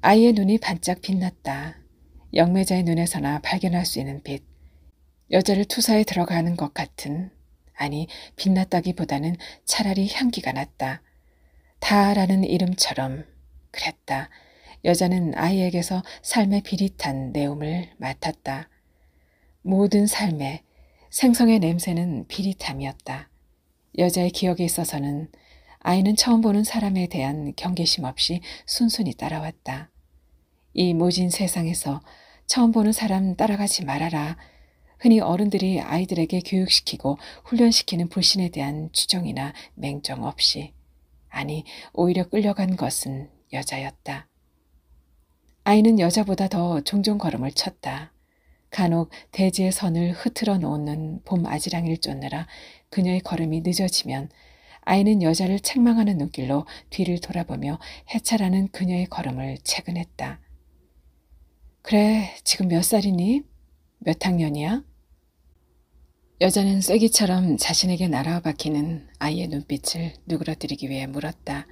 아이의 눈이 반짝 빛났다. 영매자의 눈에서나 발견할 수 있는 빛. 여자를 투사에 들어가는 것 같은, 아니 빛났다기보다는 차라리 향기가 났다. 다라는 이름처럼 그랬다. 여자는 아이에게서 삶의 비릿한 내음을 맡았다. 모든 삶의 생성의 냄새는 비릿함이었다. 여자의 기억에 있어서는 아이는 처음 보는 사람에 대한 경계심 없이 순순히 따라왔다. 이 모진 세상에서 처음 보는 사람 따라가지 말아라. 흔히 어른들이 아이들에게 교육시키고 훈련시키는 불신에 대한 추정이나 맹정 없이, 아니 오히려 끌려간 것은 여자였다. 아이는 여자보다 더 종종 걸음을 쳤다. 간혹 대지의 선을 흐트러 놓는 봄 아지랑이를 쫓느라 그녀의 걸음이 늦어지면 아이는 여자를 책망하는 눈길로 뒤를 돌아보며 해찰하는 그녀의 걸음을 채근했다. 그래, 지금 몇 살이니? 몇 학년이야? 여자는 쐐기처럼 자신에게 날아와 박히는 아이의 눈빛을 누그러뜨리기 위해 물었다.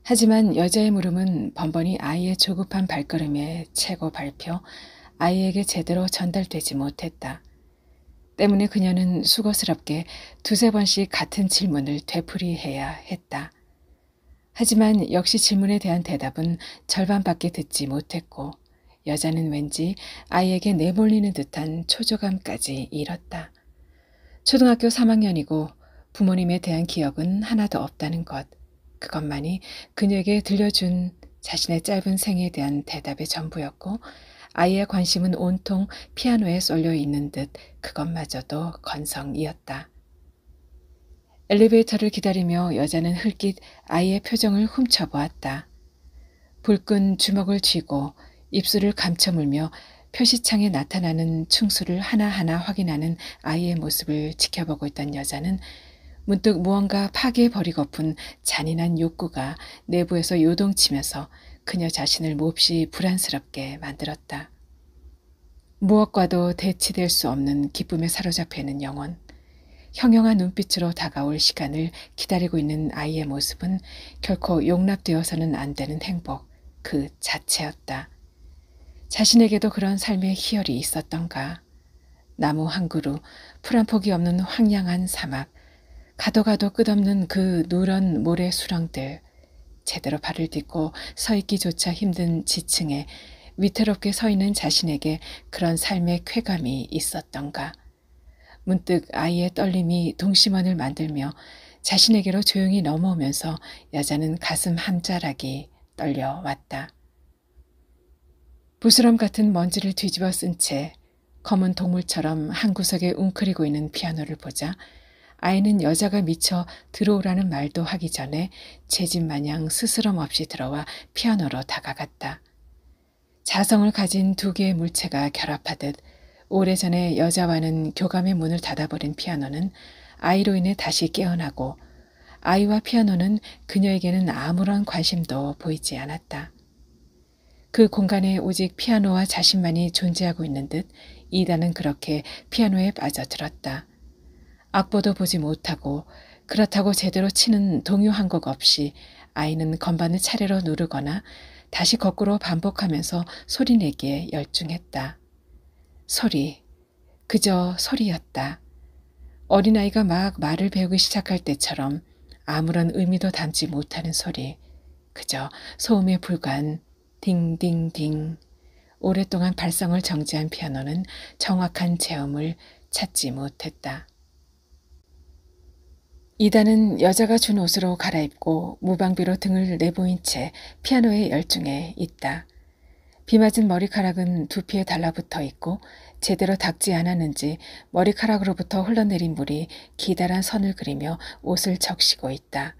하지만 여자의 물음은 번번이 아이의 조급한 발걸음에 채고 밟혀 아이에게 제대로 전달되지 못했다. 때문에 그녀는 수고스럽게 두세 번씩 같은 질문을 되풀이해야 했다. 하지만 역시 질문에 대한 대답은 절반밖에 듣지 못했고 여자는 왠지 아이에게 내몰리는 듯한 초조감까지 잃었다. 초등학교 3학년이고 부모님에 대한 기억은 하나도 없다는 것. 그것만이 그녀에게 들려준 자신의 짧은 생에 대한 대답의 전부였고 아이의 관심은 온통 피아노에 쏠려 있는 듯 그것마저도 건성이었다. 엘리베이터를 기다리며 여자는 흘낏 아이의 표정을 훔쳐보았다. 불끈 주먹을 쥐고 입술을 감춰물며 표시창에 나타나는 충수를 하나하나 확인하는 아이의 모습을 지켜보고 있던 여자는 문득 무언가 파괴해버리고픈 잔인한 욕구가 내부에서 요동치면서 그녀 자신을 몹시 불안스럽게 만들었다. 무엇과도 대치될 수 없는 기쁨에 사로잡혀 있는 영혼, 형형한 눈빛으로 다가올 시간을 기다리고 있는 아이의 모습은 결코 용납되어서는 안 되는 행복 그 자체였다. 자신에게도 그런 삶의 희열이 있었던가. 나무 한 그루, 풀 한 폭이 없는 황량한 사막, 가도 가도 끝없는 그 누런 모래 수렁들, 제대로 발을 딛고 서 있기조차 힘든 지층에 위태롭게 서 있는 자신에게 그런 삶의 쾌감이 있었던가. 문득 아이의 떨림이 동심원을 만들며 자신에게로 조용히 넘어오면서 여자는 가슴 한 자락이 떨려왔다. 부스럼 같은 먼지를 뒤집어 쓴 채 검은 동물처럼 한 구석에 웅크리고 있는 피아노를 보자 아이는 여자가 미쳐 들어오라는 말도 하기 전에 제집 마냥 스스럼 없이 들어와 피아노로 다가갔다. 자성을 가진 두 개의 물체가 결합하듯 오래전에 여자와는 교감의 문을 닫아버린 피아노는 아이로 인해 다시 깨어나고 아이와 피아노는 그녀에게는 아무런 관심도 보이지 않았다. 그 공간에 오직 피아노와 자신만이 존재하고 있는 듯 이다는 그렇게 피아노에 빠져들었다. 악보도 보지 못하고 그렇다고 제대로 치는 동요 한 곡 없이 아이는 건반을 차례로 누르거나 다시 거꾸로 반복하면서 소리내기에 열중했다. 소리, 그저 소리였다. 어린아이가 막 말을 배우기 시작할 때처럼 아무런 의미도 담지 못하는 소리, 그저 소음에 불과한 딩딩딩. 오랫동안 발성을 정지한 피아노는 정확한 제음을 찾지 못했다. 이다는 여자가 준 옷으로 갈아입고 무방비로 등을 내보인 채 피아노에 열중해 있다. 비 맞은 머리카락은 두피에 달라붙어 있고 제대로 닦지 않았는지 머리카락으로부터 흘러내린 물이 기다란 선을 그리며 옷을 적시고 있다.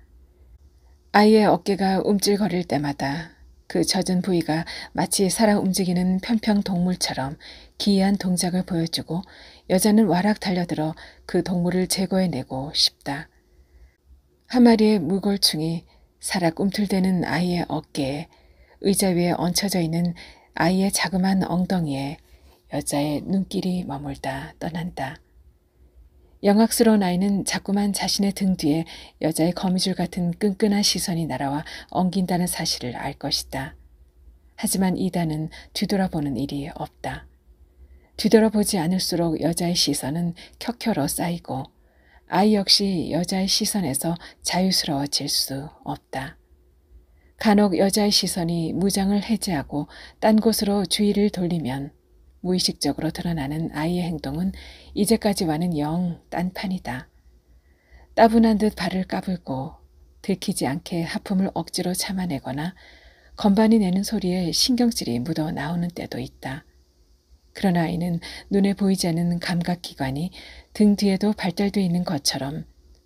아이의 어깨가 움찔거릴 때마다 그 젖은 부위가 마치 살아 움직이는 편평 동물처럼 기이한 동작을 보여주고 여자는 와락 달려들어 그 동물을 제거해내고 싶다. 한 마리의 무골충이 사락 움틀대는 아이의 어깨에 의자 위에 얹혀져 있는 아이의 자그마한 엉덩이에 여자의 눈길이 머물다 떠난다. 영악스러운 아이는 자꾸만 자신의 등 뒤에 여자의 거미줄 같은 끈끈한 시선이 날아와 엉긴다는 사실을 알 것이다. 하지만 이다는 뒤돌아보는 일이 없다. 뒤돌아보지 않을수록 여자의 시선은 켜켜로 쌓이고 아이 역시 여자의 시선에서 자유스러워질 수 없다. 간혹 여자의 시선이 무장을 해제하고 딴 곳으로 주의를 돌리면 무의식적으로 드러나는 아이의 행동은 이제까지와는 영 딴판이다. 따분한 듯 발을 까불고 들키지 않게 하품을 억지로 참아내거나 건반이 내는 소리에 신경질이 묻어 나오는 때도 있다. 그러나 아이는 눈에 보이지 않는 감각기관이 등 뒤에도 발달돼 있는 것처럼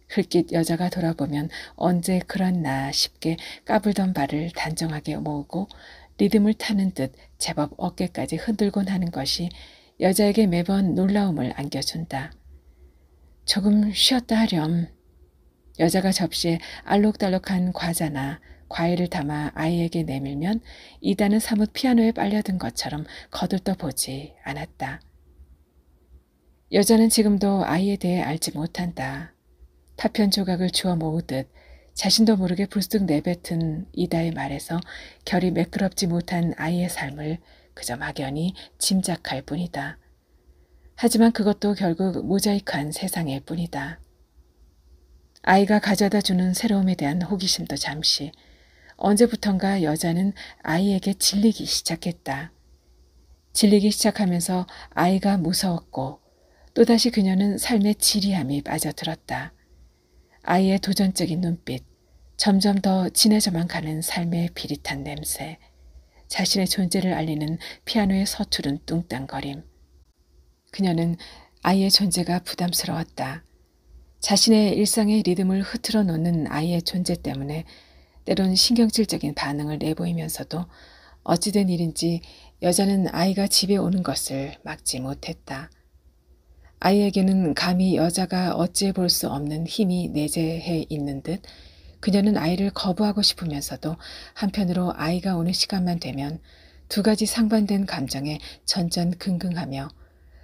흘낏 여자가 돌아보면 언제 그랬나 싶게 까불던 발을 단정하게 모으고 리듬을 타는 듯 제법 어깨까지 흔들곤 하는 것이 여자에게 매번 놀라움을 안겨준다. 조금 쉬었다 하렴. 여자가 접시에 알록달록한 과자나 과일을 담아 아이에게 내밀면 이다는 사뭇 피아노에 빨려든 것처럼 거들떠보지 않았다. 여자는 지금도 아이에 대해 알지 못한다. 파편 조각을 주워 모으듯 자신도 모르게 불쑥 내뱉은 이다의 말에서 결이 매끄럽지 못한 아이의 삶을 그저 막연히 짐작할 뿐이다. 하지만 그것도 결국 모자이크한 세상일 뿐이다. 아이가 가져다 주는 새로움에 대한 호기심도 잠시, 언제부턴가 여자는 아이에게 질리기 시작했다. 질리기 시작하면서 아이가 무서웠고 또다시 그녀는 삶의 지리함이 빠져들었다. 아이의 도전적인 눈빛, 점점 더 진해져만 가는 삶의 비릿한 냄새, 자신의 존재를 알리는 피아노의 서투른 뚱땅거림. 그녀는 아이의 존재가 부담스러웠다. 자신의 일상의 리듬을 흐트러 놓는 아이의 존재 때문에 때론 신경질적인 반응을 내보이면서도 어찌된 일인지 여자는 아이가 집에 오는 것을 막지 못했다. 아이에게는 감히 여자가 어찌해 볼 수 없는 힘이 내재해 있는 듯 그녀는 아이를 거부하고 싶으면서도 한편으로 아이가 오는 시간만 되면 두 가지 상반된 감정에 전전긍긍하며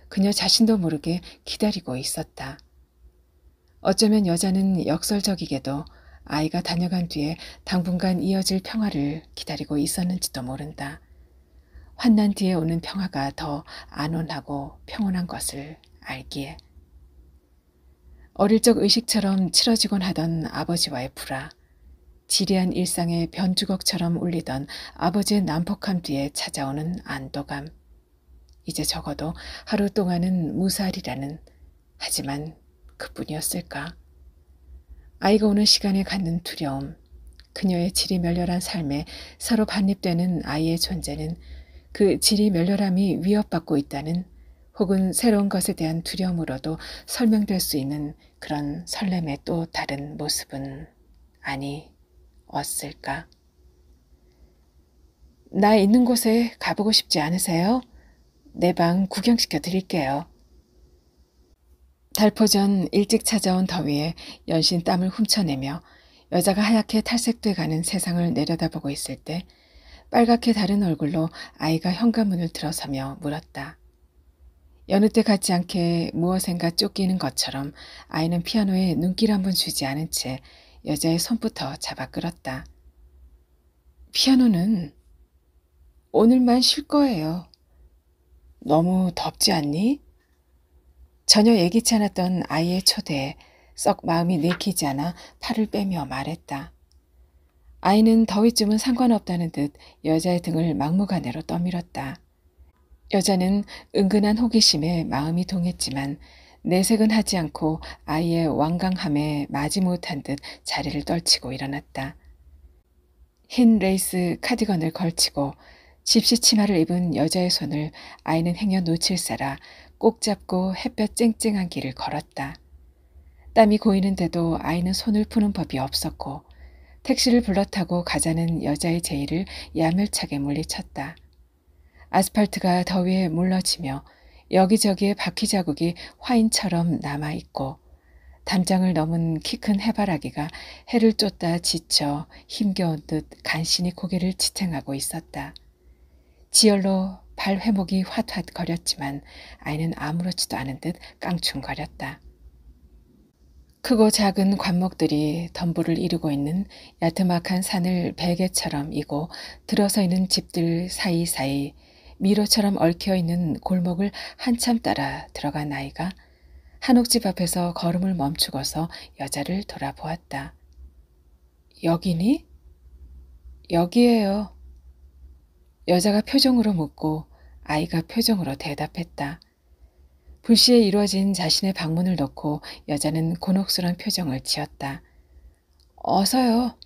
그녀 자신도 모르게 기다리고 있었다. 어쩌면 여자는 역설적이게도 아이가 다녀간 뒤에 당분간 이어질 평화를 기다리고 있었는지도 모른다. 환난 뒤에 오는 평화가 더 안온하고 평온한 것을 알기에. 어릴 적 의식처럼 치러지곤 하던 아버지와의 불화, 지리한 일상의 변주걱처럼 울리던 아버지의 난폭함 뒤에 찾아오는 안도감. 이제 적어도 하루 동안은 무사하리라는, 하지만 그뿐이었을까? 아이가 오는 시간에 갖는 두려움, 그녀의 질이 멸렬한 삶에 서로 반립되는 아이의 존재는 그 질이 멸렬함이 위협받고 있다는 혹은 새로운 것에 대한 두려움으로도 설명될 수 있는 그런 설렘의 또 다른 모습은 아니었을까? 나 있는 곳에 가보고 싶지 않으세요? 내 방 구경시켜 드릴게요. 달포전 일찍 찾아온 더위에 연신 땀을 훔쳐내며 여자가 하얗게 탈색돼 가는 세상을 내려다보고 있을 때 빨갛게 다른 얼굴로 아이가 현관문을 들어서며 물었다. 여느 때 같지 않게 무엇인가 쫓기는 것처럼 아이는 피아노에 눈길 한번 주지 않은 채 여자의 손부터 잡아 끌었다. 피아노는 오늘만 쉴 거예요. 너무 덥지 않니? 전혀 예기치 않았던 아이의 초대에 썩 마음이 내키지 않아 팔을 빼며 말했다. 아이는 더위쯤은 상관없다는 듯 여자의 등을 막무가내로 떠밀었다. 여자는 은근한 호기심에 마음이 동했지만 내색은 하지 않고 아이의 완강함에 마지못한 듯 자리를 떨치고 일어났다. 흰 레이스 카디건을 걸치고 집시 치마를 입은 여자의 손을 아이는 행여 놓칠세라 꼭 잡고 햇볕 쨍쨍한 길을 걸었다. 땀이 고이는데도 아이는 손을 푸는 법이 없었고 택시를 불러 타고 가자는 여자의 제의를 야멸차게 물리쳤다. 아스팔트가 더위에 물러지며 여기저기에 바퀴 자국이 화인처럼 남아있고 담장을 넘은 키 큰 해바라기가 해를 쫓다 지쳐 힘겨운 듯 간신히 고개를 지탱하고 있었다. 지열로 발 회목이 화홧거렸지만 아이는 아무렇지도 않은 듯 깡충거렸다. 크고 작은 관목들이 덤불을 이루고 있는 야트막한 산을 베개처럼 이고 들어서 있는 집들 사이사이 미로처럼 얽혀 있는 골목을 한참 따라 들어간 아이가 한옥집 앞에서 걸음을 멈추고서 여자를 돌아보았다. 여기니? 여기에요. 여자가 표정으로 묻고 아이가 표정으로 대답했다. 불시에 이루어진 자신의 방문을 놓고 여자는 곤혹스런 표정을 지었다. 어서요.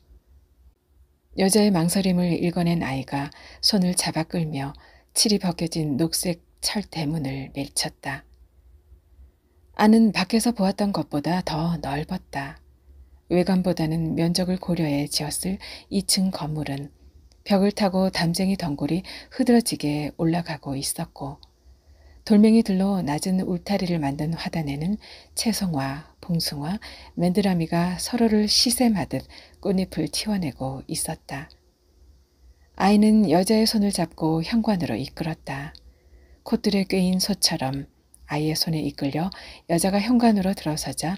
여자의 망설임을 읽어낸 아이가 손을 잡아 끌며 칠이 벗겨진 녹색 철 대문을 밀쳤다. 안은 밖에서 보았던 것보다 더 넓었다. 외관보다는 면적을 고려해 지었을 2층 건물은 벽을 타고 담쟁이 덩굴이 흐드러지게 올라가고 있었고 돌멩이들로 낮은 울타리를 만든 화단에는 채송화, 봉숭아, 맨드라미가 서로를 시샘하듯 꽃잎을 틔워내고 있었다. 아이는 여자의 손을 잡고 현관으로 이끌었다. 콧들에 꿰인 소처럼 아이의 손에 이끌려 여자가 현관으로 들어서자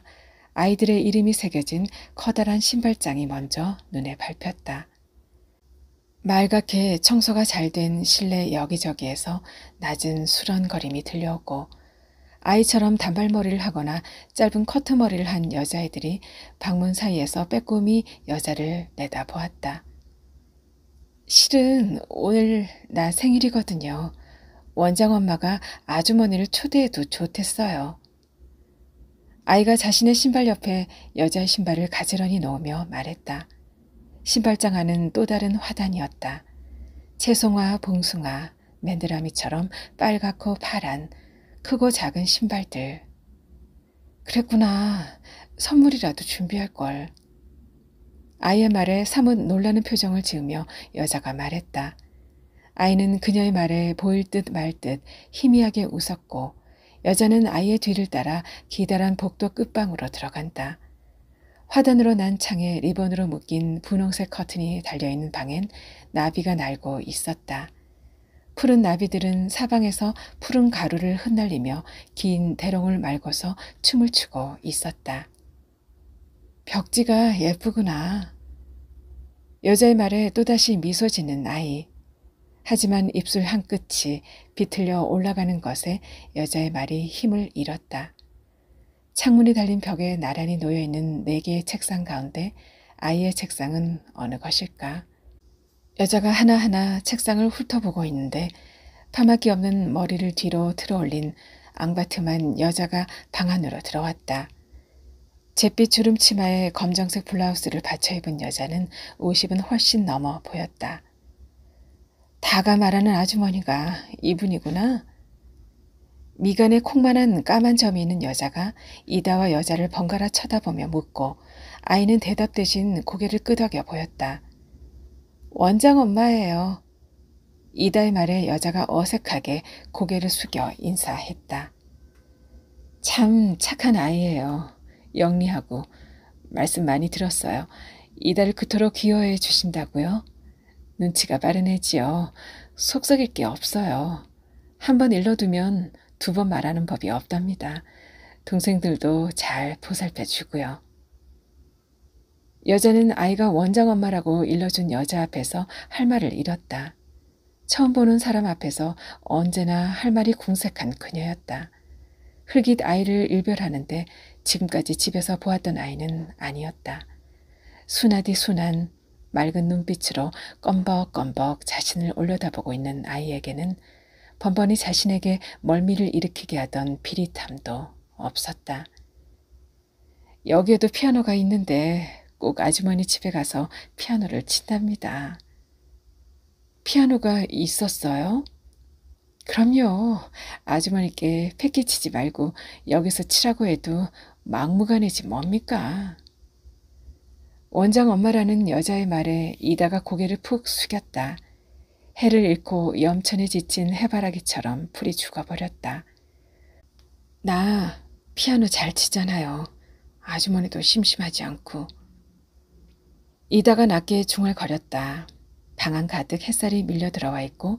아이들의 이름이 새겨진 커다란 신발장이 먼저 눈에 밟혔다. 말갛게 청소가 잘 된 실내 여기저기에서 낮은 수런거림이 들려오고 아이처럼 단발머리를 하거나 짧은 커트머리를 한 여자애들이 방문 사이에서 빼꼼히 여자를 내다보았다. 실은 오늘 나 생일이거든요. 원장 엄마가 아주머니를 초대해도 좋댔어요. 아이가 자신의 신발 옆에 여자의 신발을 가지런히 놓으며 말했다. 신발장 안은 또 다른 화단이었다. 채송화, 봉숭아, 맨드라미처럼 빨갛고 파란 크고 작은 신발들. 그랬구나. 선물이라도 준비할 걸. 아이의 말에 사뭇 놀라는 표정을 지으며 여자가 말했다. 아이는 그녀의 말에 보일 듯 말 듯 희미하게 웃었고 여자는 아이의 뒤를 따라 기다란 복도 끝방으로 들어간다. 화단으로 난 창에 리본으로 묶인 분홍색 커튼이 달려있는 방엔 나비가 날고 있었다. 푸른 나비들은 사방에서 푸른 가루를 흩날리며 긴 대롱을 말고서 춤을 추고 있었다. 벽지가 예쁘구나. 여자의 말에 또다시 미소 짓는 아이. 하지만 입술 한 끝이 비틀려 올라가는 것에 여자의 말이 힘을 잃었다. 창문이 달린 벽에 나란히 놓여있는 4개의 책상 가운데 아이의 책상은 어느 것일까? 여자가 하나하나 책상을 훑어보고 있는데 파마기 없는 머리를 뒤로 틀어올린 앙바트만 여자가 방 안으로 들어왔다. 잿빛 주름 치마에 검정색 블라우스를 받쳐 입은 여자는 50은 훨씬 넘어 보였다. 다가 말하는 아주머니가 이분이구나. 미간에 콩만한 까만 점이 있는 여자가 이다와 여자를 번갈아 쳐다보며 묻고 아이는 대답 대신 고개를 끄덕여 보였다. 원장 엄마예요. 이다의 말에 여자가 어색하게 고개를 숙여 인사했다. 참 착한 아이예요. 영리하고 말씀 많이 들었어요. 이다를 그토록 귀여워해 주신다고요? 눈치가 빠른 애지요. 속썩일 게 없어요. 한번 일러두면 2번 말하는 법이 없답니다. 동생들도 잘 보살펴 주고요. 여자는 아이가 원장 엄마라고 일러준 여자 앞에서 할 말을 잃었다. 처음 보는 사람 앞에서 언제나 할 말이 궁색한 그녀였다. 흘깃 아이를 일별하는데 지금까지 집에서 보았던 아이는 아니었다. 순하디 순한 맑은 눈빛으로 껌벅껌벅 자신을 올려다보고 있는 아이에게는 번번이 자신에게 멀미를 일으키게 하던 비릿함도 없었다. 여기에도 피아노가 있는데 꼭 아주머니 집에 가서 피아노를 친답니다. 피아노가 있었어요? 그럼요. 아주머니께 패기치지 말고 여기서 치라고 해도 막무가내지 뭡니까? 원장 엄마라는 여자의 말에 이다가 고개를 푹 숙였다. 해를 잃고 염천에 지친 해바라기처럼 풀이 죽어버렸다. 나 피아노 잘 치잖아요. 아주머니도 심심하지 않고. 이다가 낮게 중얼거렸다. 방 안 가득 햇살이 밀려 들어와 있고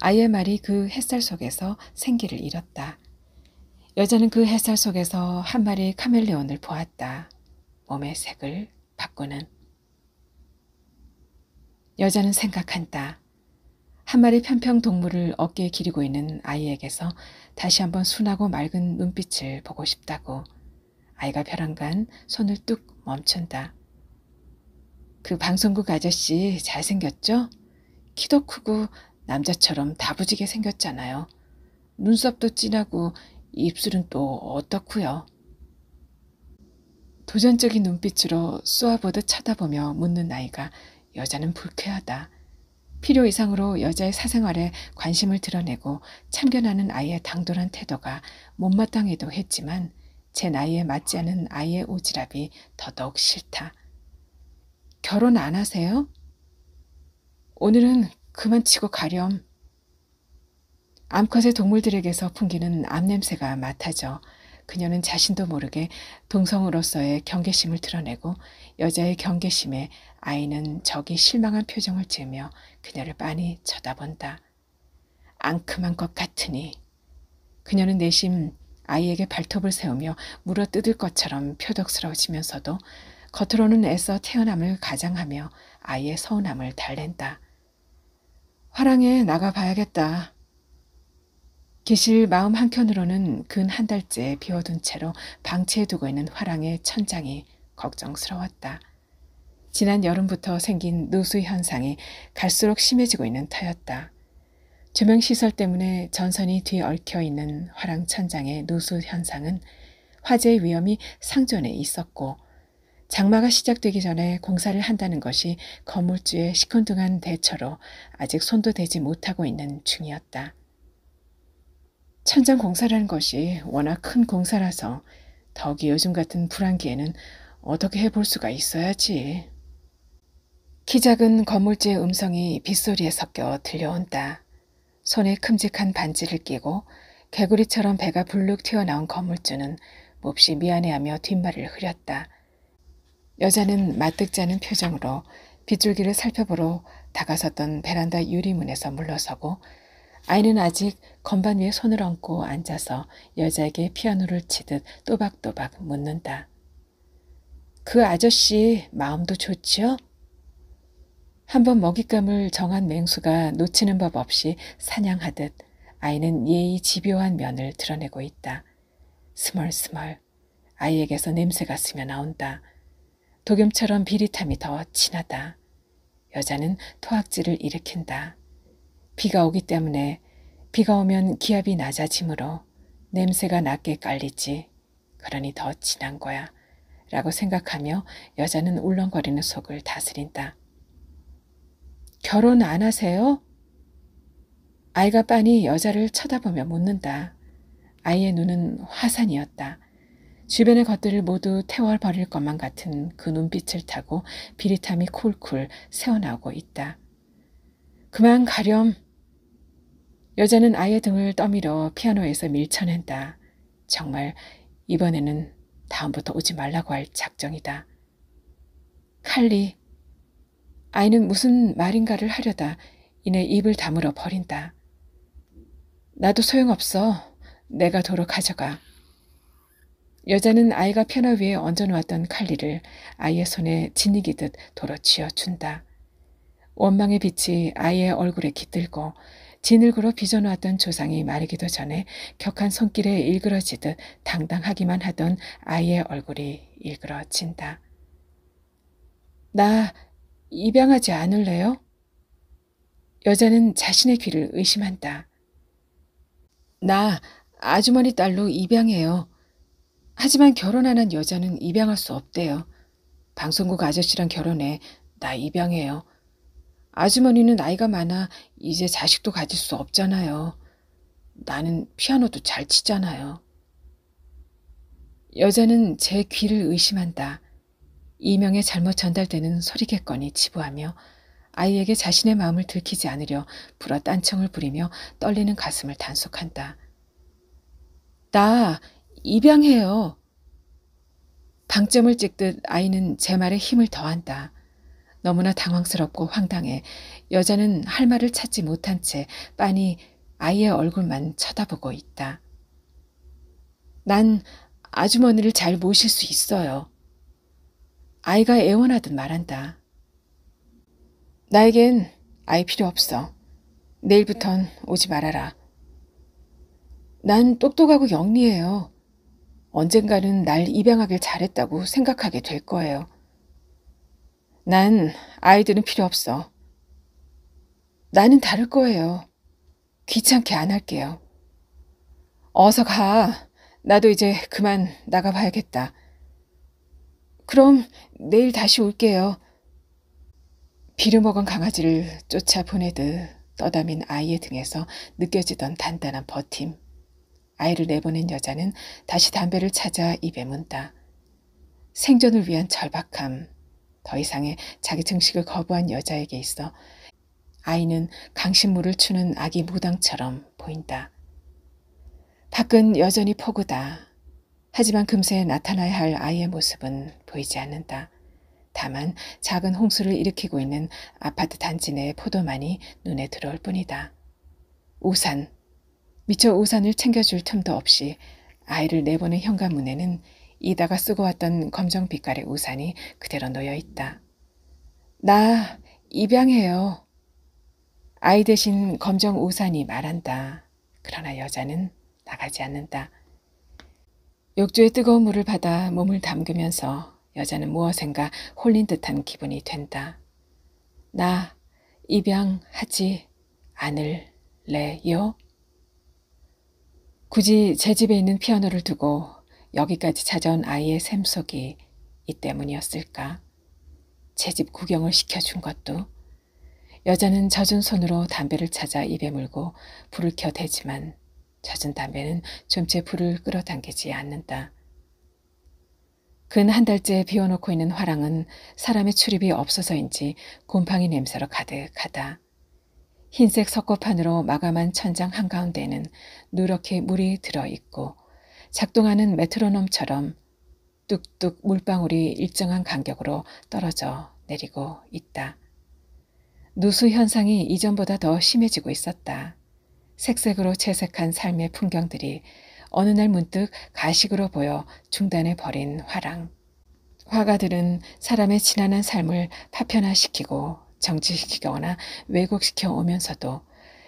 아이의 말이 그 햇살 속에서 생기를 잃었다. 여자는 그 햇살 속에서 한 마리 카멜레온을 보았다. 몸의 색을 바꾸는. 여자는 생각한다. 한 마리 편평 동물을 어깨에 기리고 있는 아이에게서 다시 한번 순하고 맑은 눈빛을 보고 싶다고. 아이가 벼랑간 손을 뚝 멈춘다. 그 방송국 아저씨 잘생겼죠? 키도 크고 남자처럼 다부지게 생겼잖아요. 눈썹도 진하고 입술은 또 어떻고요? 도전적인 눈빛으로 쏘아보듯 쳐다보며 묻는 아이가 여자는 불쾌하다. 필요 이상으로 여자의 사생활에 관심을 드러내고 참견하는 아이의 당돌한 태도가 못마땅해도 했지만 제 나이에 맞지 않은 아이의 오지랖이 더더욱 싫다. 결혼 안 하세요? 오늘은 그만 치고 가렴. 암컷의 동물들에게서 풍기는 암냄새가 맡아져 그녀는 자신도 모르게 동성으로서의 경계심을 드러내고 여자의 경계심에 아이는 적이 실망한 표정을 지으며 그녀를 빤히 쳐다본다. 앙큼한 것 같으니. 그녀는 내심 아이에게 발톱을 세우며 물어뜯을 것처럼 표독스러워지면서도 겉으로는 애써 태어남을 가장하며 아이의 서운함을 달랜다. 화랑에 나가봐야겠다. 기실 마음 한켠으로는 근 한 달째 비워둔 채로 방치해두고 있는 화랑의 천장이 걱정스러웠다. 지난 여름부터 생긴 누수 현상이 갈수록 심해지고 있는 터였다. 조명시설 때문에 전선이 뒤얽혀 있는 화랑 천장의 누수 현상은 화재의 위험이 상존해 있었고 장마가 시작되기 전에 공사를 한다는 것이 건물주의 시큰둥한 대처로 아직 손도 대지 못하고 있는 중이었다. 천장 공사라는 것이 워낙 큰 공사라서 더욱이 요즘 같은 불안기에는 어떻게 해볼 수가 있어야지. 키 작은 건물주의 음성이 빗소리에 섞여 들려온다. 손에 큼직한 반지를 끼고 개구리처럼 배가 불룩 튀어나온 건물주는 몹시 미안해하며 뒷말을 흐렸다. 여자는 마뜩지 않은 표정으로 빗줄기를 살펴보러 다가섰던 베란다 유리문에서 물러서고 아이는 아직 건반 위에 손을 얹고 앉아서 여자에게 피아노를 치듯 또박또박 묻는다. 그 아저씨 마음도 좋지요? 한번 먹잇감을 정한 맹수가 놓치는 법 없이 사냥하듯 아이는 예의 집요한 면을 드러내고 있다. 스멀스멀 아이에게서 냄새가 스며 나온다. 독염처럼 비릿함이 더 진하다. 여자는 토악질을 일으킨다. 비가 오기 때문에 비가 오면 기압이 낮아지므로 냄새가 낮게 깔리지. 그러니 더 진한 거야. 라고 생각하며 여자는 울렁거리는 속을 다스린다. 결혼 안 하세요? 아이가 빤히 여자를 쳐다보며 묻는다. 아이의 눈은 화산이었다. 주변의 것들을 모두 태워버릴 것만 같은 그 눈빛을 타고 비릿함이 쿨쿨 새어나오고 있다. 그만 가렴. 여자는 아이의 등을 떠밀어 피아노에서 밀쳐낸다. 정말 이번에는 다음부터 오지 말라고 할 작정이다. 칼리. 아이는 무슨 말인가를 하려다 이내 입을 다물어 버린다. 나도 소용없어. 내가 도로 가져가. 여자는 아이가 피아노 위에 얹어놓았던 칼리를 아이의 손에 지니기듯 도로 쥐어준다. 원망의 빛이 아이의 얼굴에 깃들고 진흙으로 빚어놓았던 조상이 마르기도 전에 격한 손길에 일그러지듯 당당하기만 하던 아이의 얼굴이 일그러진다. 나 입양하지 않을래요? 여자는 자신의 귀를 의심한다. 나 아주머니 딸로 입양해요. 하지만 결혼 안 한 여자는 입양할 수 없대요. 방송국 아저씨랑 결혼해. 나 입양해요. 아주머니는 나이가 많아 이제 자식도 가질 수 없잖아요. 나는 피아노도 잘 치잖아요. 여자는 제 귀를 의심한다. 이명에 잘못 전달되는 소리겠거니 지부하며 아이에게 자신의 마음을 들키지 않으려 불어 딴청을 부리며 떨리는 가슴을 단속한다. 나 입양해요. 방점을 찍듯 아이는 제 말에 힘을 더한다. 너무나 당황스럽고 황당해 여자는 할 말을 찾지 못한 채 빤히 아이의 얼굴만 쳐다보고 있다. 난 아주머니를 잘 모실 수 있어요. 아이가 애원하듯 말한다. 나에겐 아이 필요 없어. 내일부턴 오지 말아라. 난 똑똑하고 영리해요. 언젠가는 날 입양하길 잘했다고 생각하게 될 거예요. 난 아이들은 필요 없어. 나는 다를 거예요. 귀찮게 안 할게요. 어서 가. 나도 이제 그만 나가봐야겠다. 그럼 내일 다시 올게요. 비려먹은 강아지를 쫓아 보내듯 떠다민 아이의 등에서 느껴지던 단단한 버팀. 아이를 내보낸 여자는 다시 담배를 찾아 입에 문다. 생존을 위한 절박함. 더 이상의 자기 증식을 거부한 여자에게 있어 아이는 강신물을 추는 아기 무당처럼 보인다. 밖은 여전히 폭우다. 하지만 금세 나타나야 할 아이의 모습은 보이지 않는다. 다만 작은 홍수를 일으키고 있는 아파트 단지 내의 포도만이 눈에 들어올 뿐이다. 우산. 미처 우산을 챙겨줄 틈도 없이 아이를 내보낸 현관문에는 이다가 쓰고 왔던 검정 빛깔의 우산이 그대로 놓여 있다. 나 입양해요. 아이 대신 검정 우산이 말한다. 그러나 여자는 나가지 않는다. 욕조의 뜨거운 물을 받아 몸을 담그면서 여자는 무엇인가 홀린 듯한 기분이 된다. 나 입양하지 않을래요? 굳이 제 집에 있는 피아노를 두고 여기까지 찾아온 아이의 샘속이 이 때문이었을까? 제 집 구경을 시켜준 것도. 여자는 젖은 손으로 담배를 찾아 입에 물고 불을 켜 대지만 젖은 담배는 좀채 불을 끌어당기지 않는다. 근 한 달째 비워놓고 있는 화랑은 사람의 출입이 없어서인지 곰팡이 냄새로 가득하다. 흰색 석고판으로 마감한 천장 한가운데에는 누렇게 물이 들어있고 작동하는 메트로놈처럼 뚝뚝 물방울이 일정한 간격으로 떨어져 내리고 있다. 누수 현상이 이전보다 더 심해지고 있었다. 색색으로 채색한 삶의 풍경들이 어느 날 문득 가식으로 보여 중단해버린 화랑. 화가들은 사람의 지난한 삶을 파편화시키고 정지시키거나 왜곡시켜 오면서도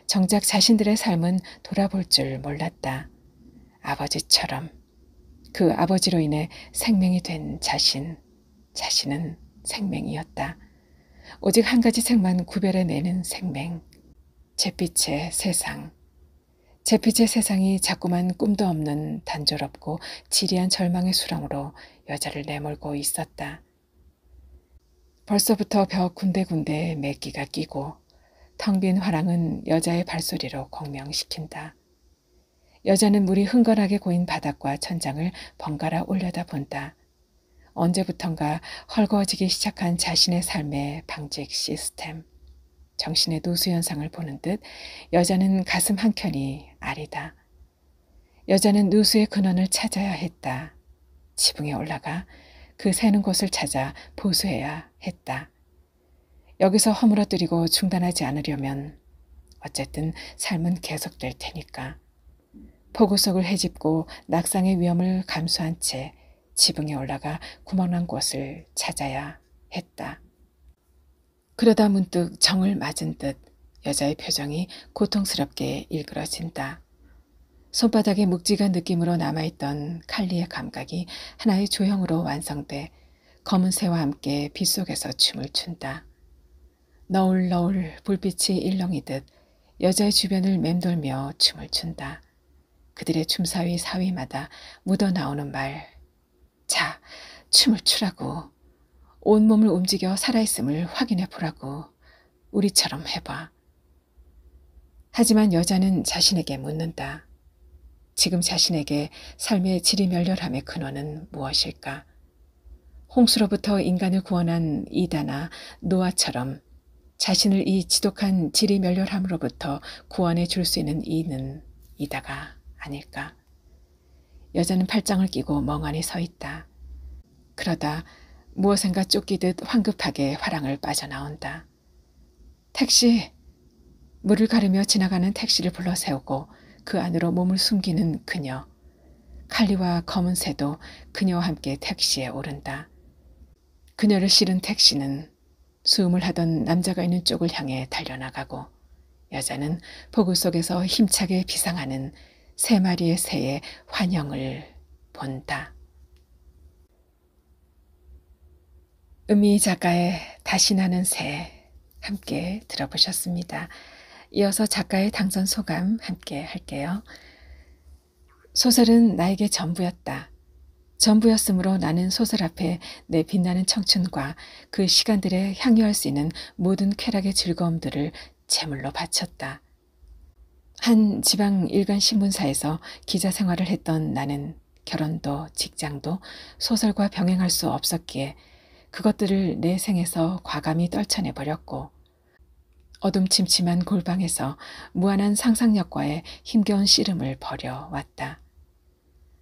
정작 자신들의 삶은 돌아볼 줄 몰랐다. 아버지처럼. 그 아버지로 인해 생명이 된 자신. 자신은 생명이었다. 오직 한 가지 색만 구별해내는 생명. 잿빛의 세상. 잿빛의 세상이 자꾸만 꿈도 없는 단조롭고 지리한 절망의 수렁으로 여자를 내몰고 있었다. 벌써부터 벽 군데군데 맥기가 끼고 텅 빈 화랑은 여자의 발소리로 공명시킨다. 여자는 물이 흥건하게 고인 바닥과 천장을 번갈아 올려다 본다. 언제부턴가 헐거워지기 시작한 자신의 삶의 방직 시스템. 정신의 누수 현상을 보는 듯 여자는 가슴 한켠이 아리다. 여자는 누수의 근원을 찾아야 했다. 지붕에 올라가 그 새는 곳을 찾아 보수해야 했다. 여기서 허물어뜨리고 중단하지 않으려면 어쨌든 삶은 계속될 테니까. 폭우 속을 헤집고 낙상의 위험을 감수한 채 지붕에 올라가 구멍난 곳을 찾아야 했다. 그러다 문득 정을 맞은 듯 여자의 표정이 고통스럽게 일그러진다. 손바닥에 묵직한 느낌으로 남아있던 칼리의 감각이 하나의 조형으로 완성돼 검은 새와 함께 빗속에서 춤을 춘다. 너울너울 불빛이 일렁이듯 여자의 주변을 맴돌며 춤을 춘다. 그들의 춤사위 사위마다 묻어나오는 말. 자, 춤을 추라고. 온몸을 움직여 살아있음을 확인해 보라고. 우리처럼 해봐. 하지만 여자는 자신에게 묻는다. 지금 자신에게 삶의 지리멸렬함의 근원은 무엇일까? 홍수로부터 인간을 구원한 이다나 노아처럼 자신을 이 지독한 지리멸렬함으로부터 구원해 줄 수 있는 이는 이다가 아닐까? 여자는 팔짱을 끼고 멍하니 서 있다. 그러다 무엇인가 쫓기듯 황급하게 화랑을 빠져나온다. 택시! 물을 가르며 지나가는 택시를 불러 세우고 그 안으로 몸을 숨기는 그녀. 칼리와 검은 새도 그녀와 함께 택시에 오른다. 그녀를 실은 택시는 수음을 하던 남자가 있는 쪽을 향해 달려나가고 여자는 폭우 속에서 힘차게 비상하는 3마리의 새의 환영을 본다. 음이 작가의 다시 나는 새 함께 들어보셨습니다. 이어서 작가의 당선 소감 함께 할게요. 소설은 나에게 전부였다. 전부였으므로 나는 소설 앞에 내 빛나는 청춘과 그 시간들에 향유할 수 있는 모든 쾌락의 즐거움들을 제물로 바쳤다. 한 지방 일간 신문사에서 기자 생활을 했던 나는 결혼도 직장도 소설과 병행할 수 없었기에 그것들을 내 생에서 과감히 떨쳐내버렸고 어둠침침한 골방에서 무한한 상상력과의 힘겨운 씨름을 벌여왔다.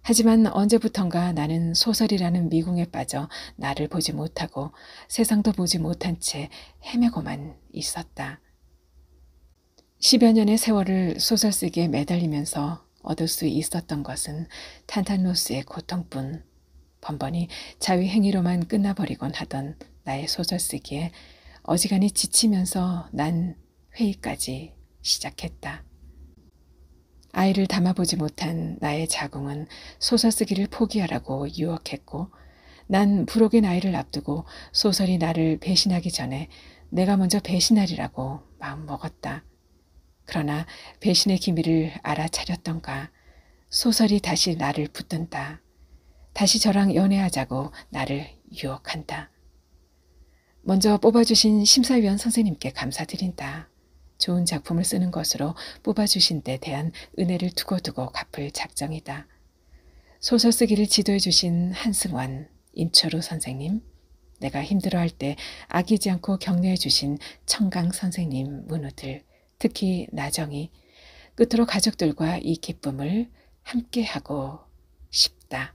하지만 언제부턴가 나는 소설이라는 미궁에 빠져 나를 보지 못하고 세상도 보지 못한 채 헤매고만 있었다. 10여 년의 세월을 소설 쓰기에 매달리면서 얻을 수 있었던 것은 탄탄로스의 고통뿐. 번번이 자위행위로만 끝나버리곤 하던 나의 소설 쓰기에 어지간히 지치면서 난 회의까지 시작했다. 아이를 담아보지 못한 나의 자궁은 소설 쓰기를 포기하라고 유혹했고 난 부록의 나이를 앞두고 소설이 나를 배신하기 전에 내가 먼저 배신하리라고 마음먹었다. 그러나 배신의 기미를 알아차렸던가 소설이 다시 나를 붙든다. 다시 저랑 연애하자고 나를 유혹한다. 먼저 뽑아주신 심사위원 선생님께 감사드린다. 좋은 작품을 쓰는 것으로 뽑아주신 데 대한 은혜를 두고두고 갚을 작정이다. 소설 쓰기를 지도해 주신 한승환, 임철우 선생님, 내가 힘들어할 때 아끼지 않고 격려해 주신 청강 선생님 문우들, 특히 나정이 끝으로 가족들과 이 기쁨을 함께하고 싶다.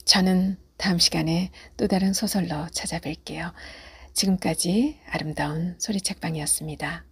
저는 다음 시간에 또 다른 소설로 찾아뵐게요. 지금까지 아름다운 소리책방이었습니다.